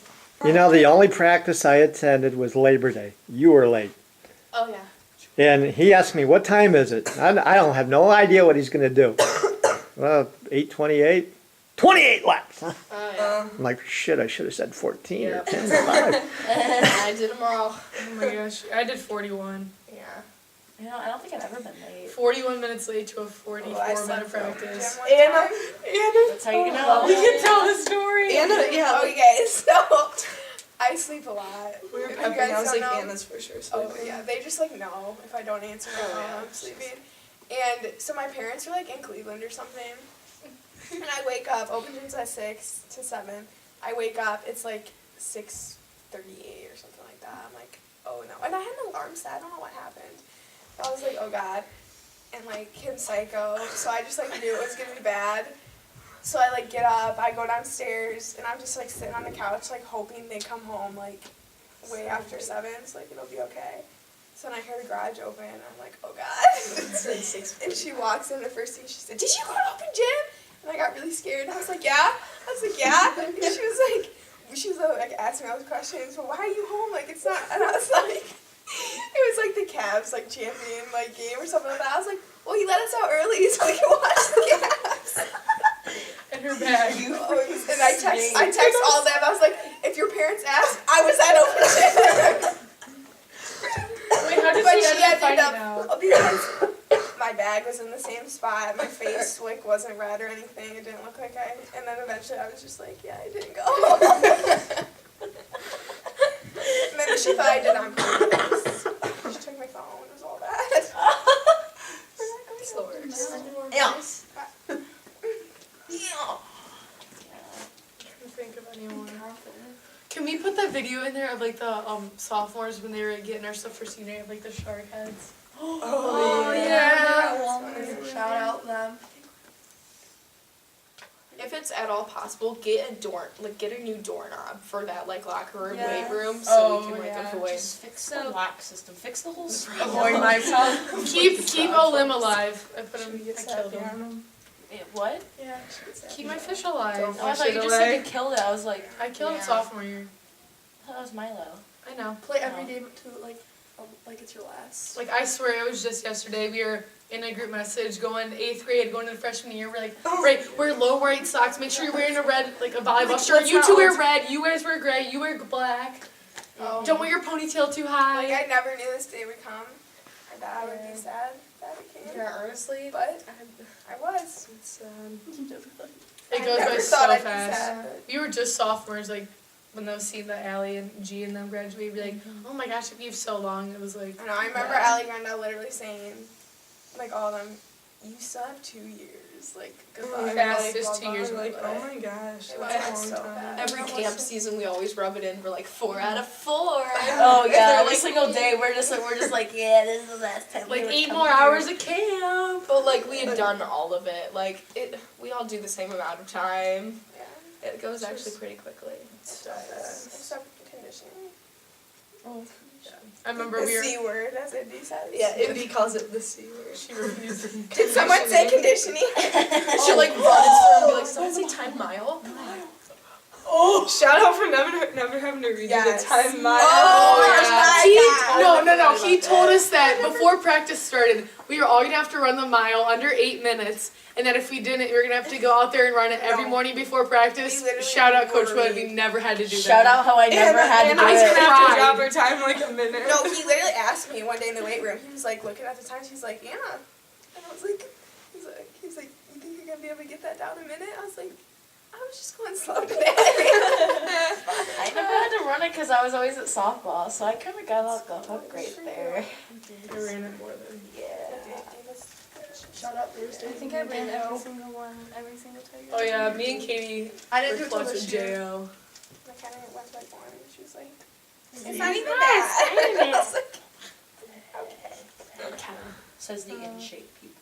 You know, the only practice I attended was Labor Day. You were late. Oh yeah. And he asked me, what time is it? I don't have no idea what he's going to do. Well, 8:28. 28 laps. Oh yeah. I'm like, shit, I should have said 14 or Yep. 10 or 5. I did them all. Oh my gosh, I did 41. Yeah. You know, I don't think I've ever been late. 41 minutes late to a Oh, I 44-minute slept practice. Gym one time. That's how you know. We can tell the story. Anna, yeah. Okay, so I sleep a lot. We were If you pepping. guys I was don't like, know- Anna's for sure Oh sleeping. yeah, they just like know if I don't answer my phone, I'm sleeping. And so my parents are like in Cleveland or something, and I wake up. Open gym's at 6 to 7. I wake up. It's like 6:38 or something like that. I'm like, oh no, and I had an alarm set. I don't know what happened. I was like, oh god, and like Kim's psycho. So I just like knew it was gonna be bad. So I like get up. I go downstairs, and I'm just like sitting on the couch, like hoping they come home like way after 7, so like it'll be okay. So then I hear the garage open, and I'm like, oh god. And she walks in, the first thing she said, did you go to open gym? And I got really scared. I was like, yeah. I was like, yeah. And she was like asking me all those questions. Well, why are you home? Like it's not. And I was like, it was like the Cavs like champion like game or something like that. I was like, well, he let us out early so we can watch the Cavs. In her bag. And I text all them. I was like, if your parents ask, I was at open gym. Wait, how did But she she end up ended finding up out? because my bag bag was in the same spot. My face like wasn't red or anything. It didn't look like I. And then eventually I was just like, yeah, I didn't go. Maybe she thought I did on purpose. She took my phone. It was all bad. It's the worst. Yeah. Can't think of anyone. Can we put that video in there of like the sophomores when they were getting our stuff for senior year, like the shark heads? Oh, yeah. Shout out them. If it's at all possible, get a new doorknob for that like locker room, Yeah. weight room, so Oh, we can like yeah. avoid. Just fix the lock system. Fix the whole Avoid my problem. Keep Olim alive. I put him. I killed him. him. What? Yeah, she gets that. Keep my fish alive. Oh, I thought you just said you killed it. I was like, I killed Yeah. it sophomore year. I thought it was Milo. I know. Play every day to like it's your last. Like I swear it was just yesterday. We were in a group message going 8th grade, going to the freshman year. We're like, right, wear low white socks. Make sure you're wearing a red, like a volleyball shirt. You two wear red. You guys wear gray. You wear black. Oh. Don't wear your ponytail too high. Like I never knew this day would come, or that I would be sad that it came. Yeah, honestly, But I was. it's It I goes never by thought so I'd be fast. sad, but- We were just sophomores, like when those seen that Allie and G and them graduate, we'd be like, oh my gosh, we have so long. It was like, I know. I remember Ali Granda literally saying, like all of them, you still have 2 years, like goodbye. fastest like, 2 years. blah, Like, blah, oh blah. my gosh, It that's a was long so time. bad. every camp season we always rub it in. We're like 4 out of 4. Oh yeah, They're every like, single day we're just like, yeah, this is the last time. Like we would 8 come more here. hours of camp. But like we had done all of it. Like we all do the same amount of time. Yeah. It goes actually pretty quickly. Except conditioning. I remember The we were. C word, as Indy says. Yeah, Indy calls it the C word. She refused. Did someone say conditioning? She'll like run in store and be like, someone say time mile? Oh, shout out for never having to read Yes. the time mile. Oh, No, my God. He told us that before practice started, we were all gonna have to run the mile under 8 minutes, and that if we didn't, we were gonna have to go out there and run it every morning before practice. We literally Shout out Coach Wood, we worried. never had to do that. Shout out how I never had to and do I was it. gonna have to Cried. drop our time like a minute. No, he literally asked me one day in the weight room. He was like looking at the times. He's like, Anna, and I was like, he's like, you think you're gonna be able to get that down in a minute? I was like, I was just going slow today. I never had to run it because I was always at softball, so I kind of got off the hook right there. I ran it more than. Yeah. Shout out Thursday. I think I ran every single one, every single time. Oh yeah, me and Katie I didn't were do it till clutch this with year. JO. Like I didn't went like one, and she was like, It's it's not not even even bad. bad. I was like, Says the in shape people.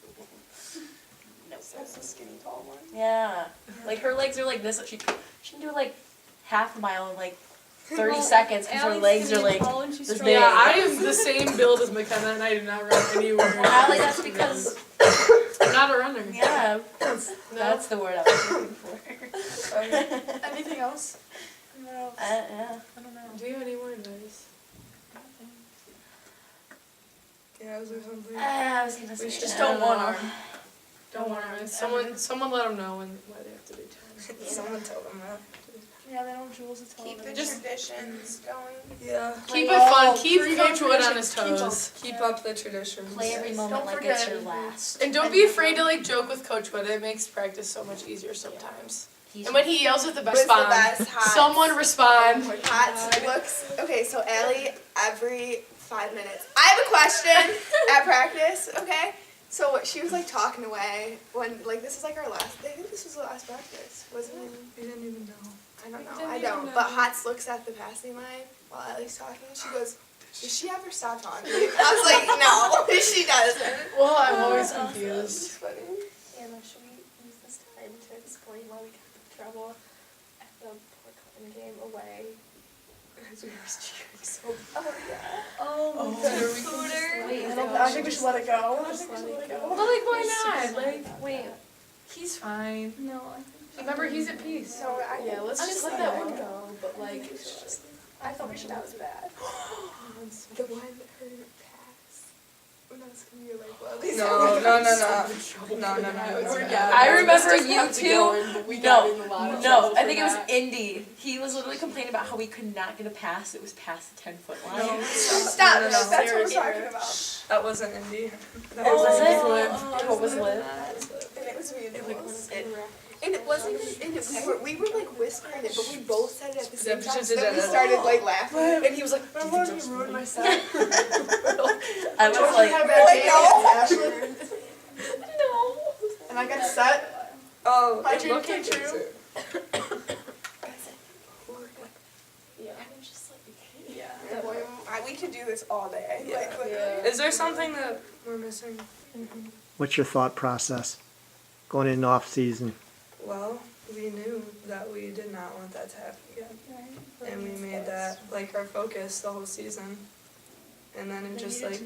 No. that's the skinny tall one. Yeah. Like her legs are like this. She can do like half a mile in like 30 seconds because her Allie's legs are skinny like and tall and she's this strong. big. Yeah, I am the same build as McKenna, and I do not run anywhere. Allie, that's because I'm not a runner. yeah, No. that's the word I was looking for. Anything else? Yeah. I don't know. Do you have any more advice? Yeah, is there something? I was gonna We say should Just I don't know. one arm. Don't worry. Someone let them know why they have to do time. Someone tell them that. Yeah, they don't Jules to tell Keep the them. traditions going. Yeah. Keep it fun. Oh, Keep pre-game Coach Wood on his traditions. toes. Keep up the traditions. Play every moment Don't like forget it's your anything. last. And don't be afraid to like joke with Coach Wood. It makes practice so much easier sometimes. He's And when he yells at the best What's the spot, best? Hot. someone respond. Hot looks. Okay, so Allie, every 5 minutes. I have a question at practice, okay? So she was like talking away when, like, this is like our last, I think this was the last practice, wasn't it? We didn't even know. I don't know, Didn't I even don't. know. But Hots looks at the passing line while Allie's talking. She goes, does she ever stop talking? I was like, no, she doesn't. Well, I'm always It's confused. funny. Anna, should we use this time to explain why we got in trouble at the Port Clinton game away? Because we were cheering so Oh, yeah. Oh, Wait, I think we should let it go. Well, like, why not? Like, wait, he's fine. no, I think. Remember, he's at peace. So Yeah, let's just let that one go. But like, I thought that was bad. the one her pass. I remember you two. No, I think it was Indy. He was literally complaining about how we could not get a pass. It was past the 10-foot line. Stop. No. That's what we're talking about. That wasn't Indy. That Oh, was it? Liv. What was Liv? And it was me and Jules. And it wasn't even, we were like whispering it, but we both said it at the same time. So then we started like laughing. And he was like, Remember when you ruined my set? I was like, No. And I got a set. Oh, My it dream looked came like true. it. we could do this all day. Yeah. Like, literally. Is there something that we're missing? What's your thought process going in off season? Well, we knew that we did not want that to happen again. And we made that like our focus the whole season. And then it just like,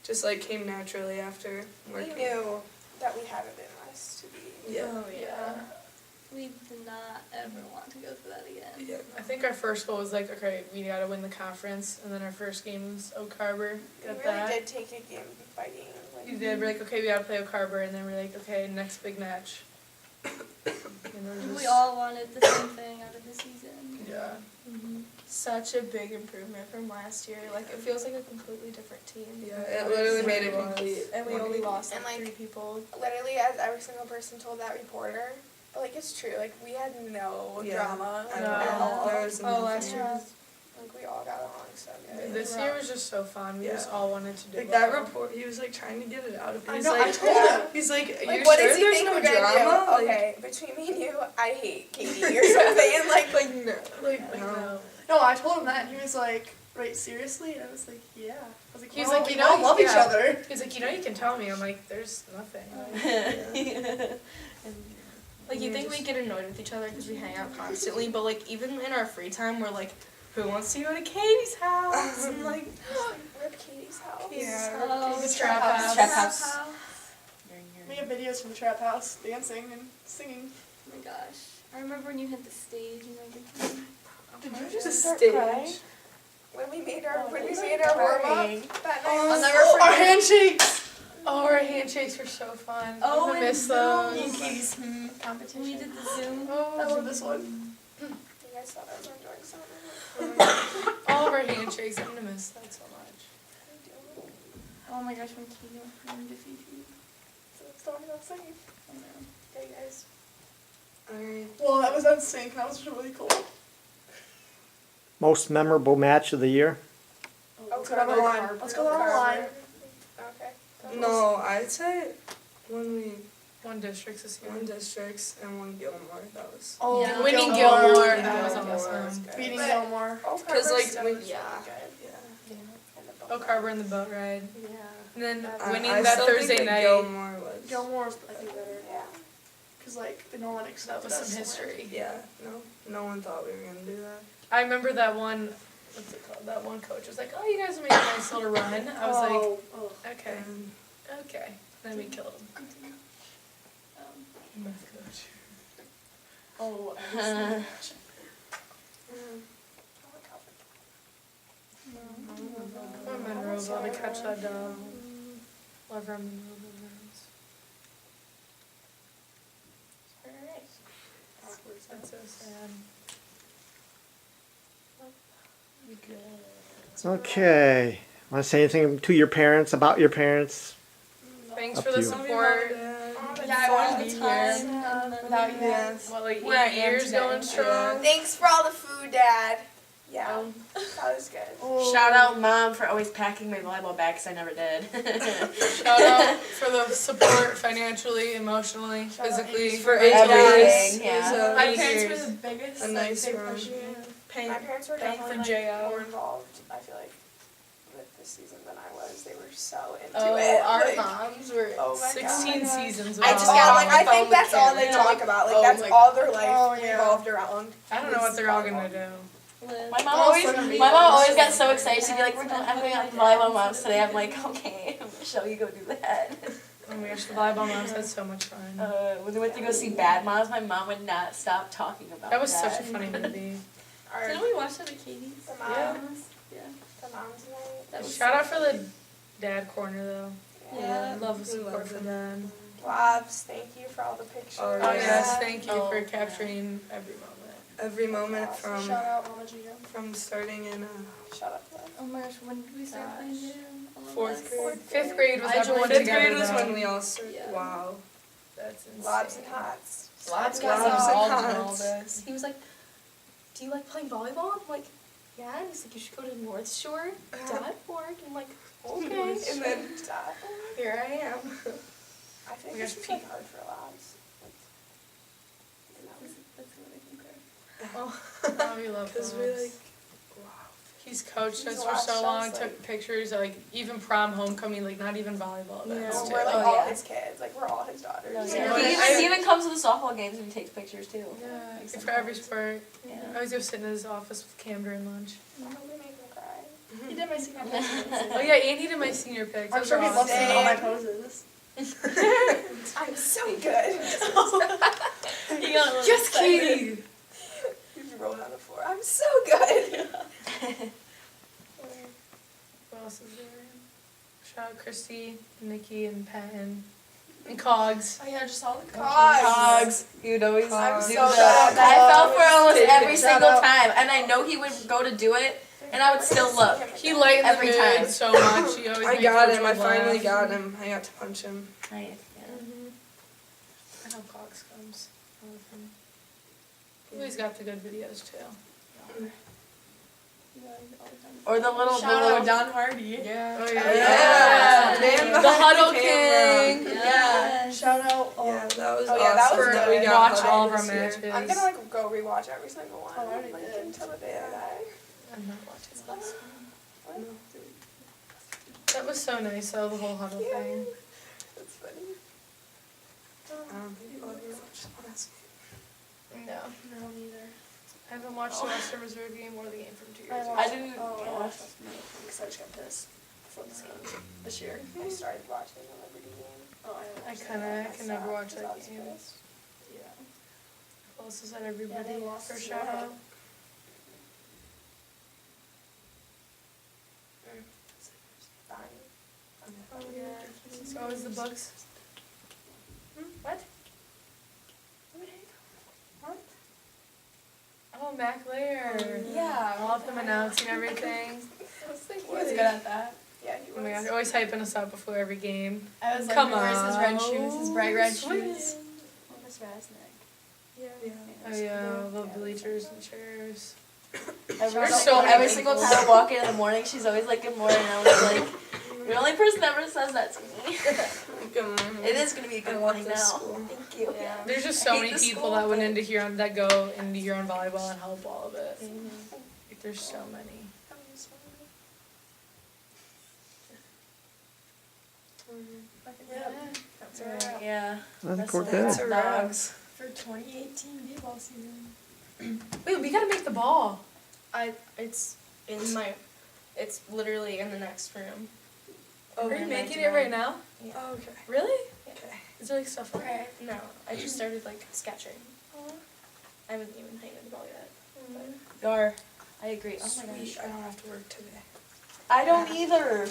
just like came naturally after We working. knew that we had it in us to be. Yeah. Oh yeah. We did not ever want to go through that again. Yeah. I think our first goal was like, okay, we gotta win the conference, and then our first game was Oak Harbor. We Got really that. did take it game by game. We did. We're like, okay, we gotta play Oak Harbor, and then we're like, okay, next big match. And then We just- all wanted the same thing out of the season. Yeah. Such a big improvement from last year. Like, it feels like a completely different team. Yeah, it literally made it complete. And we only lost And, like like, 3 people. Literally, as every single person told that reporter, but like it's true. Like we had no Yeah. drama I at know. all. There was Oh, last nothing. year. Like we all got along so good. This year was just so fun. We just all wanted to do Like it. that report, he was like trying to get it out of me. I He's know, like, I told him. He's like, you Like, what sure does he there's think no we're gonna drama? do? Okay, between me and you, I hate Katie or something. And like, no. Like, no. No, I told him that, and he was like, "Wait, seriously?" And I was like, "Yeah." I was like, He's "Well, like, we you know, all love each yeah. other." He's like, you know, you can tell me. I'm like, there's nothing. Like, you think we get annoyed with each other because we hang out constantly, but, like, even in our free time, we're like, who wants to go to Katie's house? And, like, rip Katie's house. Yeah. The trap house. Trap house. We have videos from the trap house, dancing and singing. Oh my gosh. I remember when you hit the stage and everything. Did you The just start stage. crying? When we made our warm up that night. I'll never Oh, our forget. handshakes! Oh, our handshakes were so fun. Oh, I'm gonna and miss Me and those. Katie's When we competition. did the Zoom. I love this one. You guys thought I was enjoying something. All of our handshakes. I'm gonna miss that so much. Oh my gosh, when Katie went from Fifi. So let's talk about singing. I know. Okay, guys. Alright. Well, that was on sync. That was really cool. Most memorable match of the year? Let's go down the line. Let's go down the line. Okay. No, I'd say when we One districts this year. won districts and won Gilmore, that was. Oh, Yeah. Winning Gilmore. Winning That was Gilmore awesome. was good. Beating But- Gilmore. Oak 'Cause, Harbor like, still we- was yeah. really good. Yeah. And the boat Oak Harbor and the boat ride. Yeah. And then I- winning I that still think Thursday that night. Gilmore was. Gilmore's, I think, better. Yeah. Because, like, no one That accepted was us. some history. Yeah, no one thought we were gonna do that. I remember that one. What's it called? That one coach was like, "Oh, you guys made a nice little run." I was Oh, like, "Okay, And okay." Then we killed him. Um, oh, Poor Monroeville to catch that dog. Love our Monroeville girls. That's so sad. Okay. Want to say anything to your parents, about your parents? Thanks Up for to the you. support. yeah, I want to be the here. time and then Without you. Yes. What, like Where I 8 am years today. going strong? Thanks for all the food, Dad. Yeah, that was good. Shout out Mom for always packing my volleyball bag because I never did. Shout out for the support financially, emotionally, physically. For eight Everything, years. yeah. My Eight parents years. were the biggest. A nice like, they run. pushed me. My parents were paying definitely for like, JO. more involved, I feel like, with this season than I was. They were so into Oh, it. our like, moms were Oh my 16 God. seasons of I just volleyball got like I with all think the that's all they camera. talk about. Like Oh that's my all their life Oh, yeah. revolved around. I don't know what they're all gonna do. Liz. My mom always got so excited. She'd be like, I'm going out to volleyball moms today. I'm like, okay, Michelle, you go do that. Oh my gosh, the volleyball moms had so much fun. When we went to go see Bad Moms, my mom would not stop talking about That was such a funny movie. Our, Didn't we watch that at Katie's? the mom, Yeah. Yeah. the mom's night. That was Shout so out for the dad corner though. Yeah. Love the support from them. Labs, thank you for all the pictures. Oh yeah. yes, thank you for Oh, capturing every moment. Every moment from Shout out Mama Gina. from starting in Shout out to them. Oh my gosh, when did we start playing Zoom? Fourth grade. Fifth grade was I everyone joined fifth together. grade was though. when we all started. Yeah. Wow. That's insane. Labs and hats. Labs got got some involved in hats. all this. He was like, "Do you like playing volleyball?" I'm like, "Yeah." And he's like, "You should go to North Shore .org." I'm like, "Okay." And then Dad. here I am. I think We this got is like hard for labs. Oh, we love Because Labs. we're like, He's coached He's us the for last so long, chance, took pictures, like even prom, homecoming, like not even volleyball events Well, too. we're like Oh, all yeah. his kids. Like we're all his daughters. No, Yeah. yeah. He even comes to the softball games and he takes pictures too. Yeah, good for every sport. Yeah. I always go sit in his office with Cam during lunch. We make him cry. He did my senior Oh yeah, Andy did my senior pics. I'm Those sure are he loves seeing all my awesome. poses. I'm so good. He got a little Yes, excited. Katie! He's rolling on the floor. I'm so good. Who else is there? Shout out Christy, Nikki, and Patton, and Cogs. Oh yeah, just all the Cogs. You'd always I'm do so the. bad. I fell for almost Take every it. single Shout out. time, and I know he would go to do it, and I would still look. He lightened Every the mood time. so much. He always I made got Coach him. I laugh. finally got him. I got to punch him. Nice. I hope Cogs comes. I love him. He always got the good videos too. Or the little Shout out blue. Don Hardy. Yeah. Oh yeah. Man The behind Huddle camera. King. Yeah. Shout out. Yeah, that was Oh, yeah, that was awesome. good. We got Watch Huddle all of our this year. matches. I'm gonna like go rewatch every single one. Oh, I already like, did. until the day I die. I'm not watching this. That was so nice though, the whole huddle thing. That's funny. I don't think I'll ever watch the last game. No. No, neither. I haven't watched the Western Reserve game or the game from 2 years ago. I didn't. Oh, Yeah. I watched this movie because I just got pissed before this game this year. I started watching the Liberty game. Oh, I can never watch that game. Yeah. Who else is that? Everybody they lost for to shout out. Oh yeah. So is the books. What? Oh, Mac Lair. Yeah. I love him announcing everything. He was good at that. Yeah, he Oh my was. gosh, always hyping us up before every game. I was like, Come where's his red on. shoes? His bright red Sweet. shoes. Oh, Miss Rasnick. Yeah. Oh yeah, I love bleachers and chairs. Every single time I walk in the morning, she's always like, "Good morning." And I was like, "You're the only person that ever says that to me." Good morning. It is gonna be a I good love morning this now. school. Thank you. Yeah. There's just I so hate many the people school, that went but- into Huron that go into Huron volleyball and help all of it. Like, there's so many. That's right. Yeah. I think we're That's good. dogs. For 2018 baseball season. Wait, we gotta make the ball. It's in my. It's literally in the next room. Oh, are you Room making it 99. right now? Yeah. Oh, okay. Really? Okay. Is there like stuff on it? No, I just started like sketching. I haven't even painted the ball yet. Gar. I agree. Oh my Sweet, gosh. I don't have to work today. I don't either.